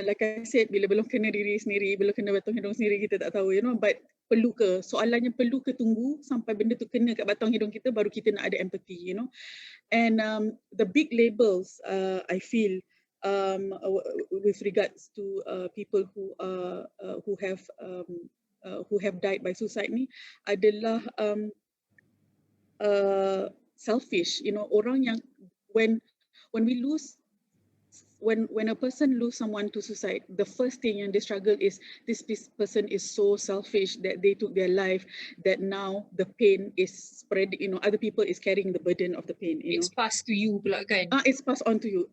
Like I said, bila belum kena diri sendiri, belum kena batang hidung sendiri, kita tak tahu, but perlu ke? Soalannya perlu ke tunggu sampai benda tu kena kat batang hidung kita baru kita nak ada empathy, And the big labels, I feel, with regards to people who have died by suicide ni adalah selfish. Orang yang when we lose. When a person lose someone to suicide, the first thing yang they struggle is this person is so selfish that they took their life, that now the pain is spread, other people is carrying the burden of the pain. It's passed to you pula kan? It's passed on to you.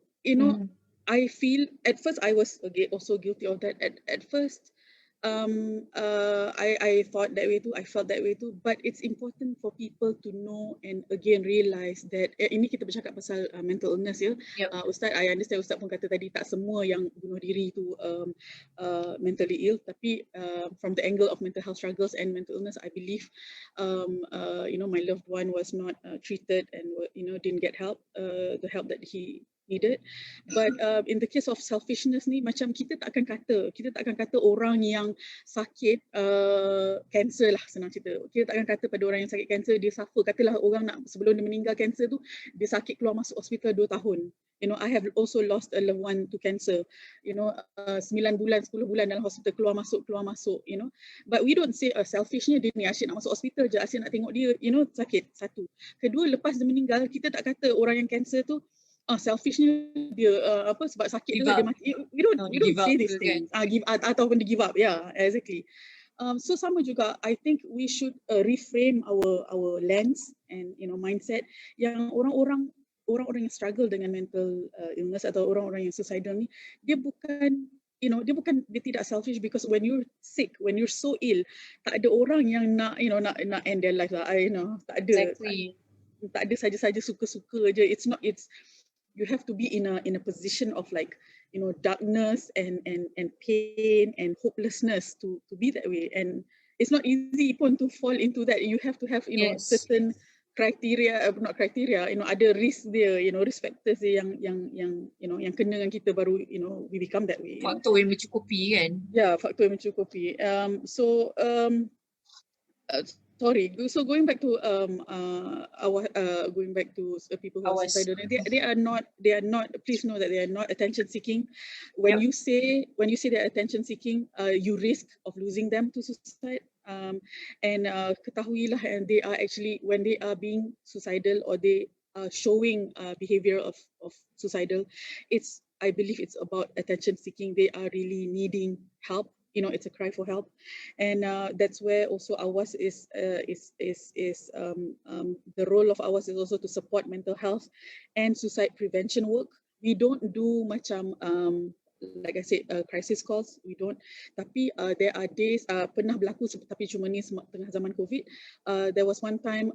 I feel, at first I was also guilty of that. At first, I thought that way too, I felt that way too, but it's important for people to know and again realize that ini kita bercakap pasal mental illness ya. Ustaz, I understand Ustaz pun kata tadi tak semua yang bunuh diri tu mentally ill, tapi from the angle of mental health struggles and mental illness, I believe my loved one was not treated and didn't get help, the help that he needed. But in the case of selfishness ni, macam kita tak akan kata orang yang sakit cancer lah, senang cerita. Kita tak akan kata pada orang yang sakit cancer dia suffer. Katalah orang nak sebelum dia meninggal cancer tu, dia sakit keluar masuk hospital 2 tahun. I have also lost a loved one to cancer. 9 bulan, 10 bulan dalam hospital, keluar masuk. But we don't say selfishnya dia ni asyik nak masuk hospital je, asyik nak tengok dia, sakit. Satu. Kedua, lepas dia meninggal, kita tak kata orang yang cancer tu selfishnya dia sebab sakit dia mati. We don't say these things. Give ataupun dia give up. Yeah, exactly. So sama juga, I think we should reframe our lens and mindset yang orang-orang yang struggle dengan mental illness atau orang-orang yang suicidal ni, dia tidak selfish, because when you're sick, when you're so ill, tak ada orang yang nak end their life lah. Tak ada. Exactly. Tak ada saja-saja suka-suka je. You have to be in a position of darkness and pain and hopelessness to be that way, and it's not easy pun to fall into that. You have to have certain criteria, not criteria, ada risk dia, risk factors dia yang kena dengan kita baru we become that way. Faktor yang mencukupi kan? Yeah, faktor yang mencukupi. Sorry. So going back to people who are suicidal, they are not. Please know that they are not attention seeking. When you say they are attention seeking, you risk of losing them to suicide. And ketahuilah, and they are actually, when they are being suicidal or they are showing behavior of suicidal, I believe it's about attention seeking. They are really needing help. It's a cry for help, and that's where also AWAS is the role of AWAS is also to support mental health and suicide prevention work. We don't do macam like I said, crisis calls. We don't. Tapi there are days pernah berlaku, tapi cuma ni tengah zaman COVID. There was one time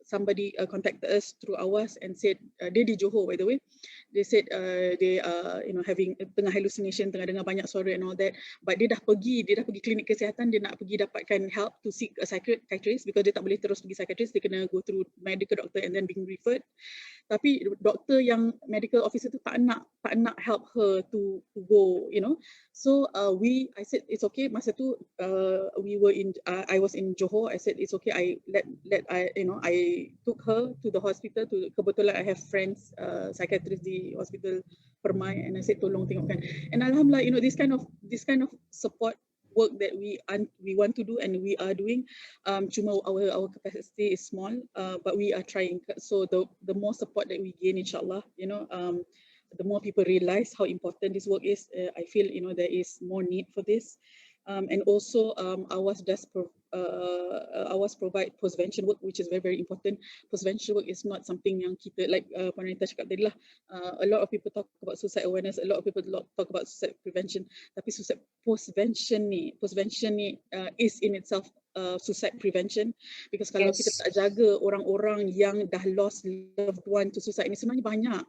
somebody contacted us through Awas and said, dia di Johor by the way, they said they are having tengah hallucination, tengah dengar banyak suara and all that, but dia dah pergi klinik kesihatan, dia nak pergi dapatkan help to seek a psychiatrist because dia tak boleh terus pergi psychiatrist, dia kena go through medical doctor and then being referred. Tapi doktor yang medical officer tu tak nak help her to go, So I said it's okay. Masa tu I was in Johor. I said it's okay. I took her to the hospital. Kebetulan I have friends psychiatrist di hospital Permai, and I said tolong tengokkan. And alhamdulillah, this kind of support work that we want to do and we are doing. Cuma our capacity is small, but we are trying. So the more support that we gain, inshallah, the more people realize how important this work is. I feel there is more need for this. And also Awas provide postvention work, which is very, very important. Postvention work is not something yang kita, like Panita cakap tadi lah, a lot of people talk about suicide awareness, a lot of people talk about suicide prevention, tapi suicide postvention ni is in itself suicide prevention, because kalau kita tak jaga orang-orang yang dah lost loved one to suicide ni, sebenarnya banyak.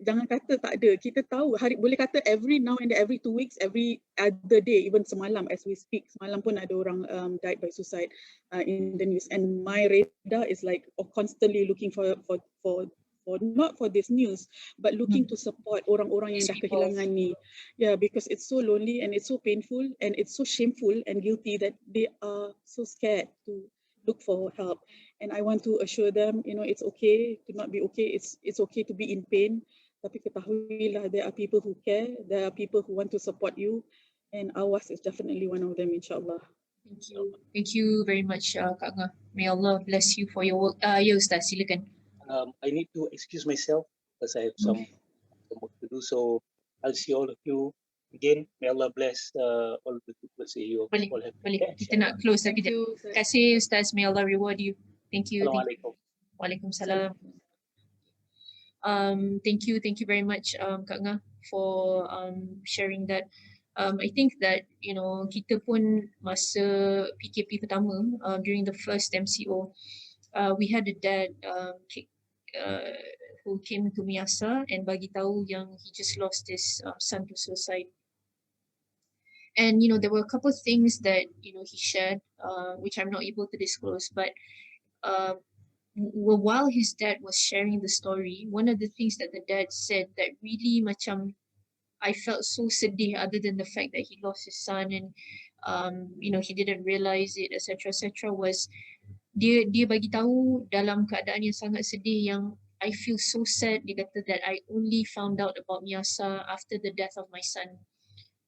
Jangan kata tak ada, kita tahu boleh kata every now and then, every 2 weeks, every other day, even semalam as we speak, semalam pun ada orang died by suicide in the news, and my radar is like constantly looking for not for this news, but looking to support orang-orang yang dah kehilangan ni. Yeah, because it's so lonely and it's so painful and it's so shameful and guilty that they are so scared to look for help. And I want to assure them, it's okay to not be okay. It's okay to be in pain. Tapi ketahuilah, there are people who care. There are people who want to support you. And Awas is definitely one of them, inshallah. Thank you. Thank you very much, Kak Ngah. May Allah bless you for your work. Ya Ustaz, silakan. I need to excuse myself because I have some work to do. So I'll see all of you again. May Allah bless all the people. See you. Boleh. Kita nak close lagi sekejap. Terima kasih Ustaz. May Allah reward you. Thank you. Assalamualaikum. Waalaikumsalam. Thank you very much, Kak Ngah, for sharing that. I think that kita pun masa PKP pertama, during the first MCO, we had a dad who came to MIASA and bagi tahu yang he just lost his son to suicide. And there were a couple of things that he shared, which I'm not able to disclose, but while his dad was sharing the story, one of the things that the dad said that really macam I felt so sedih, other than the fact that he lost his son and he didn't realize it, etc., was dia bagi tahu dalam keadaan yang sangat sedih, yang I feel so sad. Dia kata that I only found out about MIASA after the death of my son.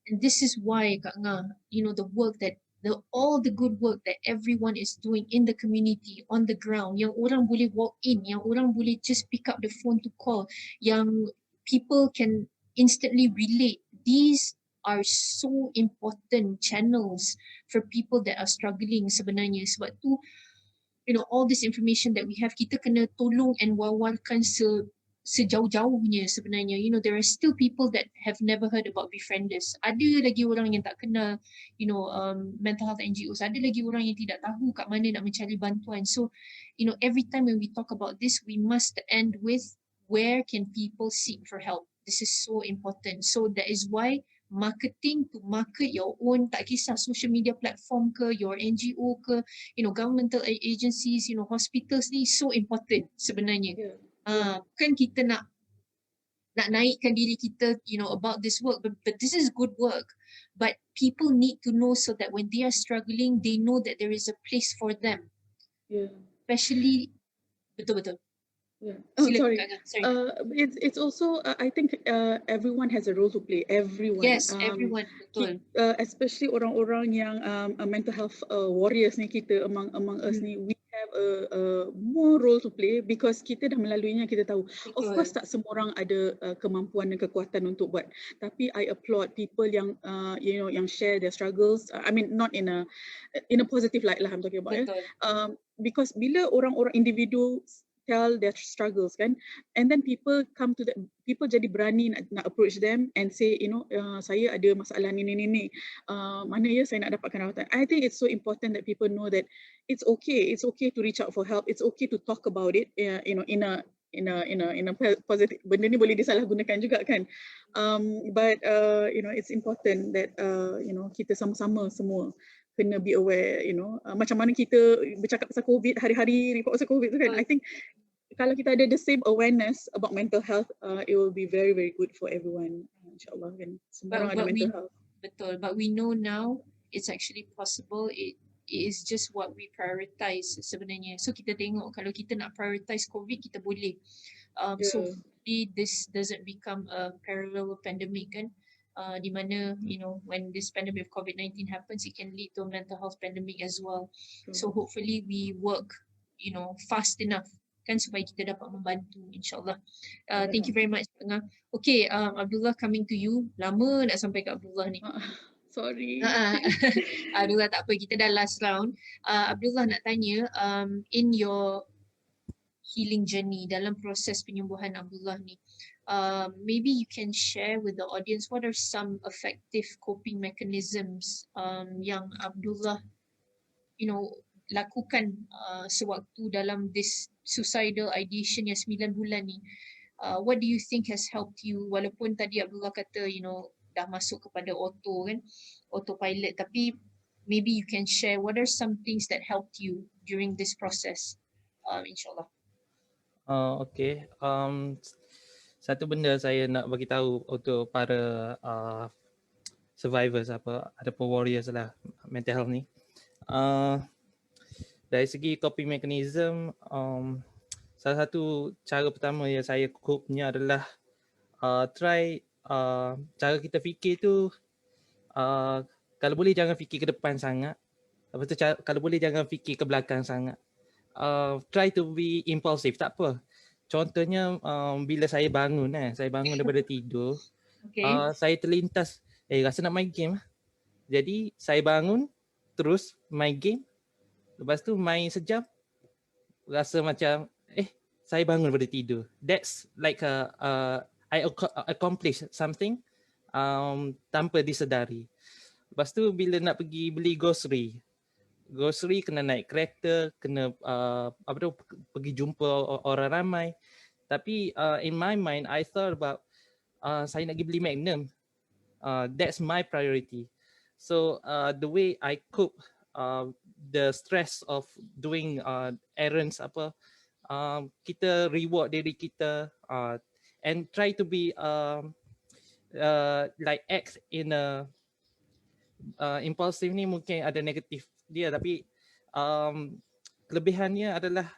And this is why, Kak Ngah, the work that all the good work that everyone is doing in the community, on the ground, yang orang boleh walk in, yang orang boleh just pick up the phone to call, yang people can instantly relate. These are so important channels for people that are struggling sebenarnya. Sebab tu, all this information that we have, kita kena tolong and wawarkan sejauh-jauhnya sebenarnya. There are still people that have never heard about befrienders. Ada lagi orang yang tak kenal, mental health NGOs. Ada lagi orang yang tidak tahu kat mana nak mencari bantuan. So, every time when we talk about this, we must end with where can people seek for help. This is so important. So that is why marketing, to market your own, tak kisah social media platform ke, your NGO ke, governmental agencies, hospitals ni so important sebenarnya. Kan kita nak naikkan diri kita, about this work, but this is good work. But people need to know so that when they are struggling, they know that there is a place for them. Yeah. Especially, betul-betul. Yeah. Oh, sorry. It's also I think everyone has a role to play. Everyone. Yes, everyone. Betul. Especially orang-orang yang mental health warriors ni, kita among us ni, we have a more role to play because kita dah melaluinya, kita tahu. Betul. Of course tak semua orang ada kemampuan dan kekuatan untuk buat. Tapi I applaud people yang yang share their struggles. I mean not in a positive light lah I'm talking about. Because bila orang-orang individu tell their struggles kan, and then people jadi berani nak approach them and say, saya ada masalah ni, mana ya saya nak dapatkan rawatan. I think it's so important that people know that it's okay to reach out for help, it's okay to talk about it, in a positive. Benda ni boleh disalahgunakan juga kan, but it's important that kita sama-sama semua kena be aware, macam mana kita bercakap pasal COVID hari-hari, report pasal COVID tu kan. I think kalau kita ada the same awareness about mental health, it will be very, very good for everyone, insyaAllah kan. Semua orang ada mental health. Betul, but we know now it's actually possible. It is just what we prioritize sebenarnya. So kita tengok kalau kita nak prioritize COVID, kita boleh. So hopefully this doesn't become a parallel pandemic kan. Di mana, when this pandemic of COVID-19 happens, it can lead to a mental health pandemic as well. So hopefully we work, fast enough kan supaya kita dapat membantu, insyaAllah. Thank you very much. Okay, Abdullah, coming to you. Lama nak sampai ke Abdullah ni. Sorry. Abdullah, tak apa, kita dah last round. Abdullah nak tanya, in your healing journey, dalam proses penyembuhan Abdullah ni, maybe you can share with the audience what are some effective coping mechanisms yang Abdullah lakukan sewaktu dalam this suicidal ideation yang 9 bulan ni. What do you think has helped you, walaupun tadi Abdullah kata dah masuk kepada autopilot, tapi maybe you can share what are some things that helped you during this process, insyaAllah. Okay. Satu benda saya nak bagi tahu untuk para survivors ataupun warriors lah mental health ni. Dari segi coping mechanism, salah satu cara pertama yang saya cope-nya adalah try cara kita fikir tu, kalau boleh jangan fikir ke depan sangat. Lepas tu kalau boleh jangan fikir ke belakang sangat. Try to be impulsive, tak apa. Contohnya bila saya bangun daripada tidur, saya terlintas, rasa nak main game. Jadi saya bangun, terus main game. Lepas tu main sejam, rasa macam, saya bangun daripada tidur. That's like I accomplish something tanpa disedari. Lepas tu bila nak pergi beli grocery kena naik kereta, kena pergi jumpa orang ramai. Tapi in my mind I thought about saya nak pergi beli Magnum. That's my priority. So the way I cope the stress of doing errands kita reward diri kita and try to be like act in a impulsive ni mungkin ada negatif dia, tapi kelebihannya adalah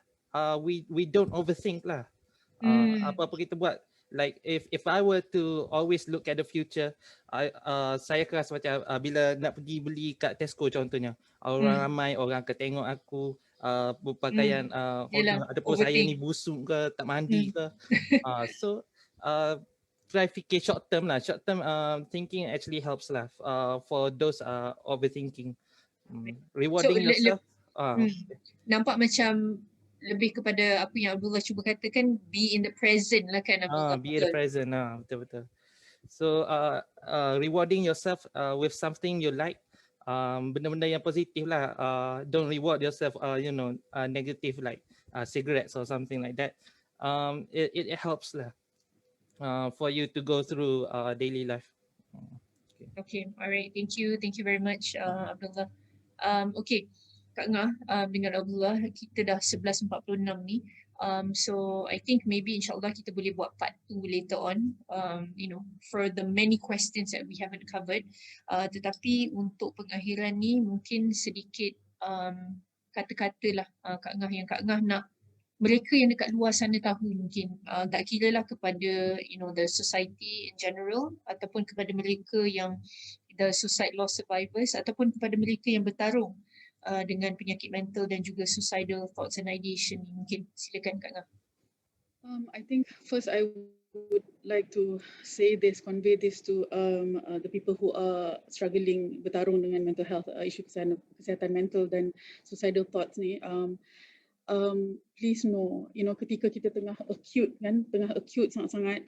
we don't overthink lah. Apa-apa kita buat, like if I were to always look at the future, saya akan rasa macam bila nak pergi beli kat Tesco contohnya, orang ramai, orang akan tengok aku berpakaian ataupun saya ni busuk ke, tak mandi ke. So try fikir short term thinking actually helps lah for those overthinking. Rewarding yourself. Nampak macam lebih kepada apa yang Abdullah cuba katakan, be in the present lah kan Abdullah. Be in the present, betul-betul. So rewarding yourself with something you like, benda-benda yang positif lah. Don't reward yourself negative like cigarettes or something like that. It helps lah for you to go through daily life. Okay, alright, thank you very much Abdullah. Okay, Kak Ngah, dengan Abdullah kita dah 11.46 ni. So I think maybe insyaAllah kita boleh buat part 2 later on, for the many questions that we haven't covered. Tetapi untuk pengakhiran ni mungkin sedikit kata-kata lah Kak Ngah, yang Kak Ngah nak mereka yang dekat luar sana tahu, mungkin tak kira lah kepada the society in general, ataupun kepada mereka yang the suicide loss survivors, ataupun kepada mereka yang bertarung dengan penyakit mental dan juga suicidal thoughts and ideation. Mungkin silakan Kak Ngah. I think first I would like to convey this to the people who are struggling, bertarung dengan mental health, isu kesihatan mental dan suicidal thoughts ni. please know, ketika kita tengah acute kan, sangat-sangat,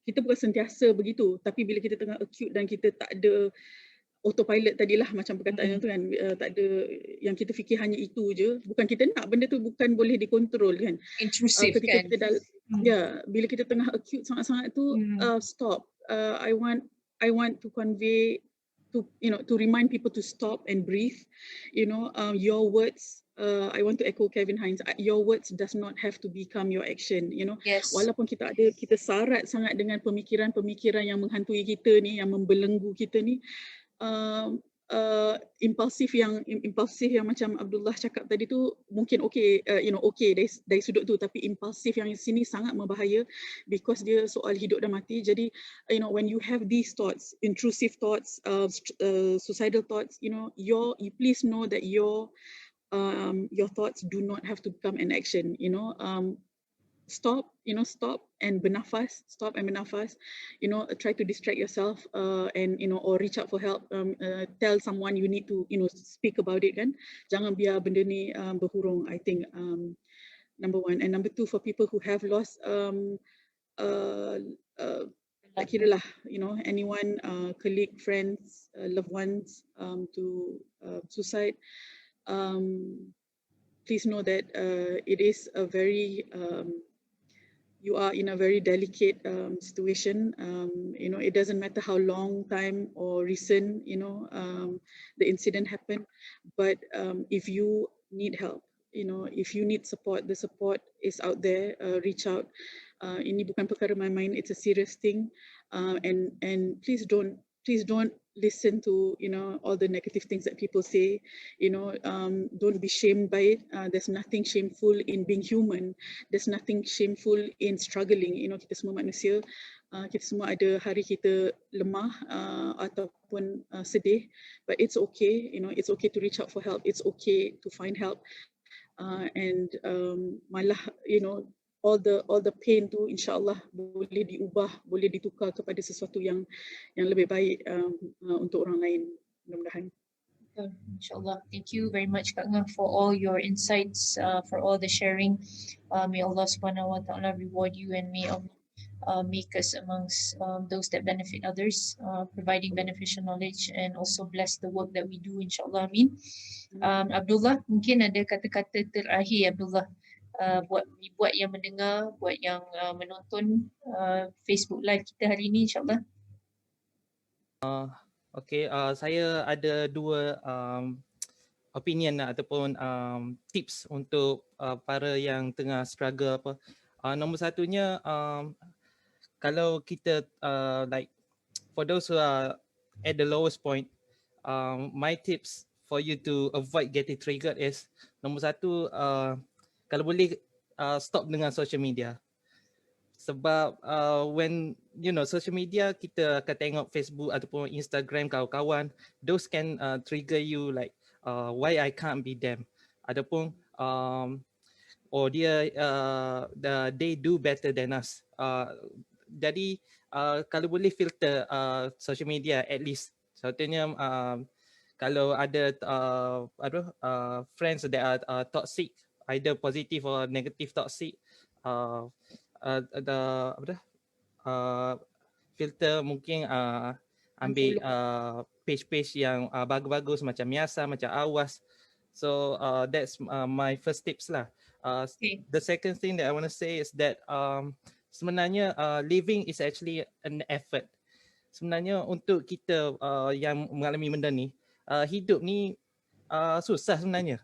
kita bukan sentiasa begitu, tapi bila kita tengah acute dan kita tak ada autopilot tadilah macam perkataan tu kan, tak ada yang kita fikir hanya itu je, bukan kita nak benda tu, bukan boleh dikontrol kan. Intrusive Ketika kan. kita bila kita tengah acute sangat-sangat tu, stop. I want to convey to remind people to stop and breathe. Your words, I want to echo Kevin Hines, your words does not have to become your action. Yes. Walaupun kita sarat sangat dengan pemikiran-pemikiran yang menghantui kita ni, yang membelenggu kita ni, impulsif yang macam Abdullah cakap tadi tu mungkin okay dari sudut tu, tapi impulsif yang sini sangat membahaya because dia soal hidup dan mati. Jadi when you have these thoughts, intrusive thoughts, suicidal thoughts, you please know that your thoughts do not have to become an action. Stop and bernafas, try to distract yourself, and or reach out for help, tell someone you need to speak about it kan. Jangan biar benda ni berhurung. I think number one. And number two, for people who have lost tak kira lah, anyone, colleague, friends, loved ones to suicide, please know that it is a very you are in a very delicate situation. It doesn't matter how long time or recent the incident happened, but if you need help, if you need support, the support is out there. Reach out. Ini bukan perkara main-main. It's a serious thing, and please don't listen to all the negative things that people say. Don't be shamed by it. There's nothing shameful in being human. There's nothing shameful in struggling. Kita semua manusia. Kita semua ada hari kita lemah ataupun sedih, but it's okay. It's okay to reach out for help. It's okay to find help, and malah all the pain tu insyaAllah boleh diubah, boleh ditukar kepada sesuatu yang lebih baik untuk orang lain, mudah-mudahan. InsyaAllah. Thank you very much Kak Ngah for all your insights, for all the sharing. May Allah subhanahu wa ta'ala reward you, and may Allah make us amongst those that benefit others, providing beneficial knowledge, and also bless the work that we do, insyaAllah. Amin. Abdullah, mungkin ada kata-kata terakhir Abdullah, buat yang mendengar, buat yang menonton Facebook Live kita hari ini, insyaAllah. Okay, saya ada dua opinion ataupun tips untuk para yang tengah struggle apa. Nombor satunya, kalau kita like for those who are at the lowest point, my tips for you to avoid getting triggered is, nombor satu, kalau boleh stop dengan social media. Sebab when social media, kita akan tengok Facebook ataupun Instagram kawan-kawan, those can trigger you like why I can't be them, ataupun dia they do better than us. Jadi kalau boleh filter social media at least. Contohnya kalau ada friends that are toxic, either positive or negative toxic, filter mungkin ambil page-page yang bagus-bagus macam MIASA, macam Awas. So that's my first tips lah. The second thing that I want to say is that sebenarnya living is actually an effort. Sebenarnya untuk kita yang mengalami benda ni, hidup ni susah sebenarnya.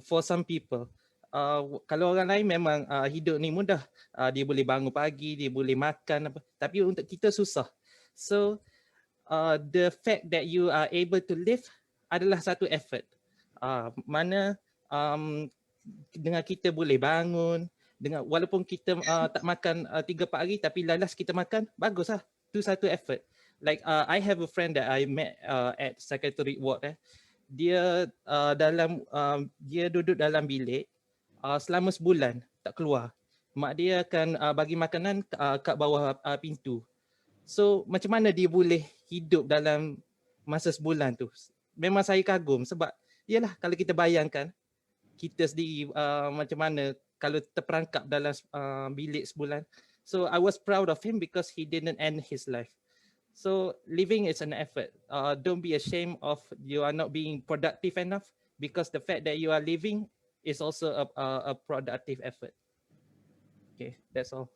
For some people, kalau orang lain memang hidup ni mudah, dia boleh bangun pagi, dia boleh makan apa, tapi untuk kita susah. So the fact that you are able to live adalah satu effort. Mana dengan kita boleh bangun, dengan walaupun kita tak makan 3-4 hari, tapi lalas kita makan, baguslah. Itu satu effort. Like I have a friend that I met at Secretariat Ward. Dia dia duduk dalam bilik selama sebulan tak keluar. Mak dia akan bagi makanan kat bawah pintu. So macam mana dia boleh hidup dalam masa sebulan tu? Memang saya kagum sebab yalah, kalau kita bayangkan kita sendiri macam mana kalau terperangkap dalam bilik sebulan. So I was proud of him because he didn't end his life. So living is an effort. Don't be ashamed of you are not being productive enough, because the fact that you are living is also a productive effort. Okay, that's all.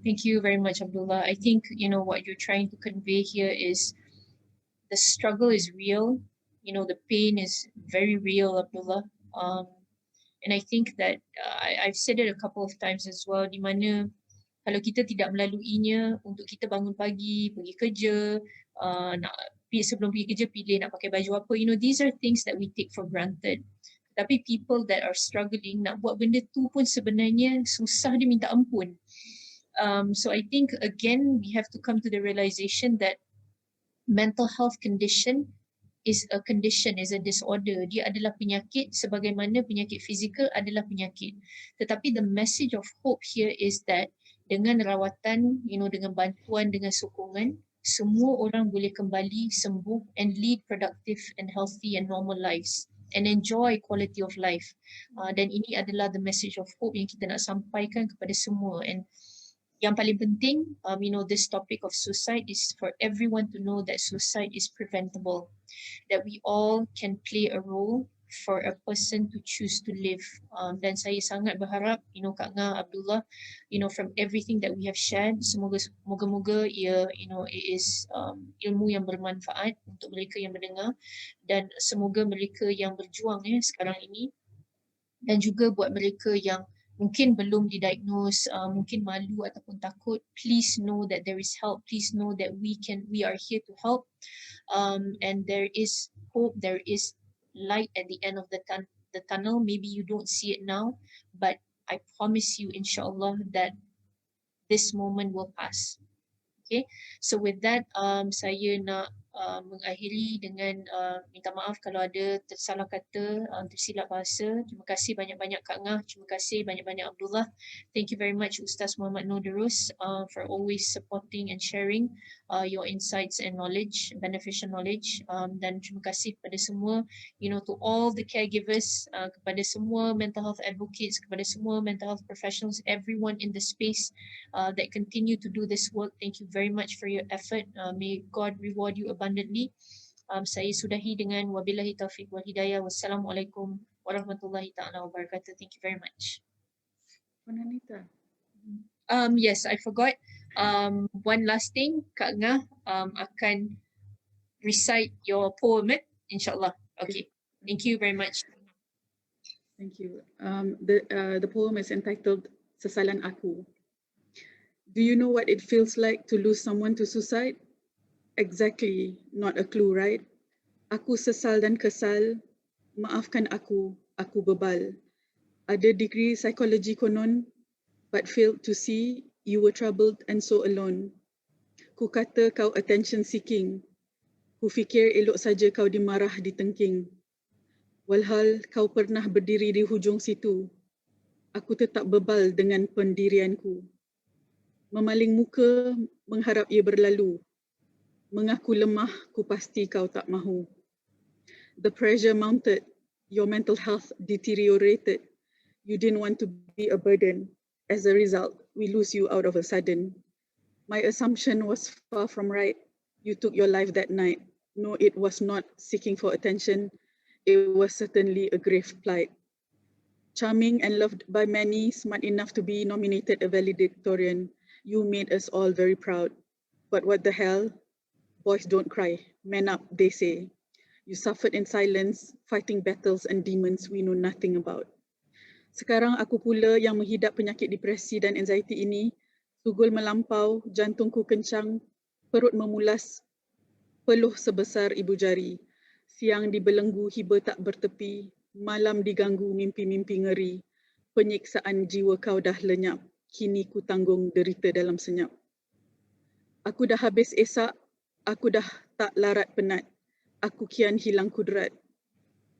Thank you very much, Abdullah. I think, you know, what you're trying to convey here is the struggle is real. You know, the pain is very real, Abdullah. And I think that I've said it a couple of times as well, di mana kalau kita tidak melaluinya, untuk kita bangun pagi, pergi kerja, nak sebelum pergi kerja pilih nak pakai baju apa, you know, these are things that we take for granted. Tapi people that are struggling, nak buat benda tu pun sebenarnya susah dia minta ampun. So I think again we have to come to the realization that mental health condition is a condition, is a disorder. Dia adalah penyakit sebagaimana penyakit fizikal adalah penyakit. Tetapi the message of hope here is that dengan rawatan, you know, dengan bantuan, dengan sokongan, semua orang boleh kembali sembuh and lead productive and healthy and normal lives and enjoy quality of life. Dan ini adalah the message of hope yang kita nak sampaikan kepada semua. And yang paling penting, you know, this topic of suicide is for everyone to know that suicide is preventable, that we all can play a role for a person to choose to live. Dan saya sangat berharap, you know, Kak Nga, Abdullah, you know, from everything that we have shared, moga-moga ia, you know, it is ilmu yang bermanfaat untuk mereka yang mendengar, dan semoga mereka yang berjuang sekarang ini, dan juga buat mereka yang mungkin belum didiagnose, mungkin malu ataupun takut, please know that there is help. Please know that we are here to help, and there is hope, there is light at the end of the tunnel. Maybe you don't see it now, but I promise you, inshallah, that this moment will pass. Okay, so with that, saya nak mengakhiri dengan minta maaf kalau ada tersalah kata, tersilap bahasa. Terima kasih banyak-banyak Kak Ngah, terima kasih banyak-banyak Abdullah. Thank you very much Ustaz Muhammad Noor Darus for always supporting and sharing your insights and knowledge, beneficial knowledge. Dan terima kasih kepada semua, you know, to all the caregivers, kepada semua mental health advocates, kepada semua mental health professionals, everyone in the space that continue to do this work. Thank you very much for your effort. May God reward you abundantly. Saya sudahi dengan wabillahi taufiq wal hidayah. Wassalamualaikum warahmatullahi ta'ala wabarakatuh. Thank you very much. Anita. Yes, I forgot. One last thing, Kak Ngah akan recite your poem, inshallah. Okay. Thank you very much. Thank you. The poem is entitled Sesalan Aku. Do you know what it feels like to lose someone to suicide? Exactly, not a clue, right? Aku sesal dan kesal, maafkan aku bebal. Ada degree psikologi konon, but failed to see you were troubled and so alone. Ku kata kau attention seeking, ku fikir elok saja kau dimarah ditengking. Walhal kau pernah berdiri di hujung situ, aku tetap bebal dengan pendirianku. Memaling muka, mengharap ia berlalu. Mengaku lemah, ku pasti kau tak mahu. The pressure mounted, your mental health deteriorated. You didn't want to be a burden. As a result, we lose you out of a sudden. My assumption was far from right. You took your life that night. No, it was not seeking for attention. It was certainly a grave plight. Charming and loved by many, smart enough to be nominated a valedictorian. You made us all very proud. But what the hell? Boys don't cry. Man up, they say. You suffered in silence, fighting battles and demons we know nothing about. Sekarang aku pula yang menghidap penyakit depresi dan anxiety ini, sugul melampau, jantungku kencang, perut memulas, peluh sebesar ibu jari. Siang dibelenggu hiba tak bertepi, malam diganggu mimpi-mimpi ngeri. Penyiksaan jiwa kau dah lenyap. Kini ku tanggung derita dalam senyap. Aku dah habis esak, aku dah tak larat penat. Aku kian hilang kudrat.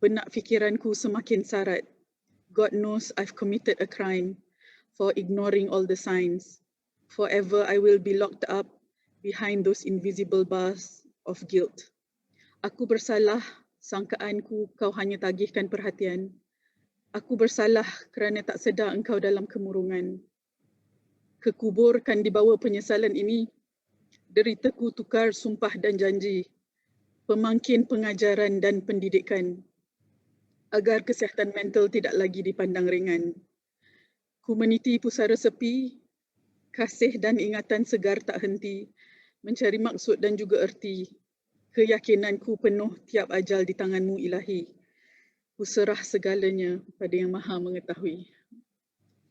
Benak fikiranku semakin sarat. God knows I've committed a crime for ignoring all the signs. Forever I will be locked up behind those invisible bars of guilt. Aku bersalah, sangkaanku kau hanya tagihkan perhatian. Aku bersalah kerana tak sedar engkau dalam kemurungan. Kekuburkan di bawah penyesalan ini, deritaku tukar sumpah dan janji, pemangkin pengajaran dan pendidikan, agar kesihatan mental tidak lagi dipandang ringan. Ku meniti pusara sepi, kasih dan ingatan segar tak henti, mencari maksud dan juga erti. Keyakinanku penuh tiap ajal di tanganmu ilahi. Ku serah segalanya pada yang maha mengetahui.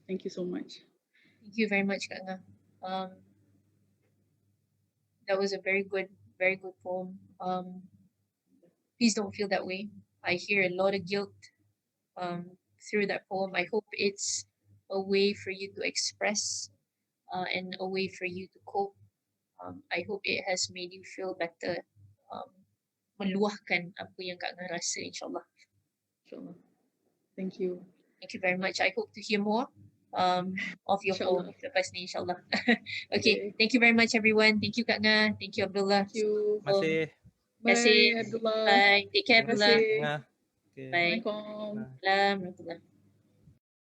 Thank you so much. Thank you very much, Kak Nga. That was a very good poem. Please don't feel that way. I hear a lot of guilt through that poem. I hope it's a way for you to express and a way for you to cope. I hope it has made you feel better. Meluahkan apa yang Kak Nga rasa, insyaAllah. InsyaAllah. Thank you. Thank you very much. I hope to hear more of your poem lepas ni, insyaAllah. Okay, thank you very much everyone. Thank you Kak Nga. Thank you Abdullah. Thank you. Terima kasih. Terima kasih. Bye Abdullah. Bye. Take care Terima Abdullah. kasih. Nga. Okay. Bye. Assalamualaikum. Assalamualaikum.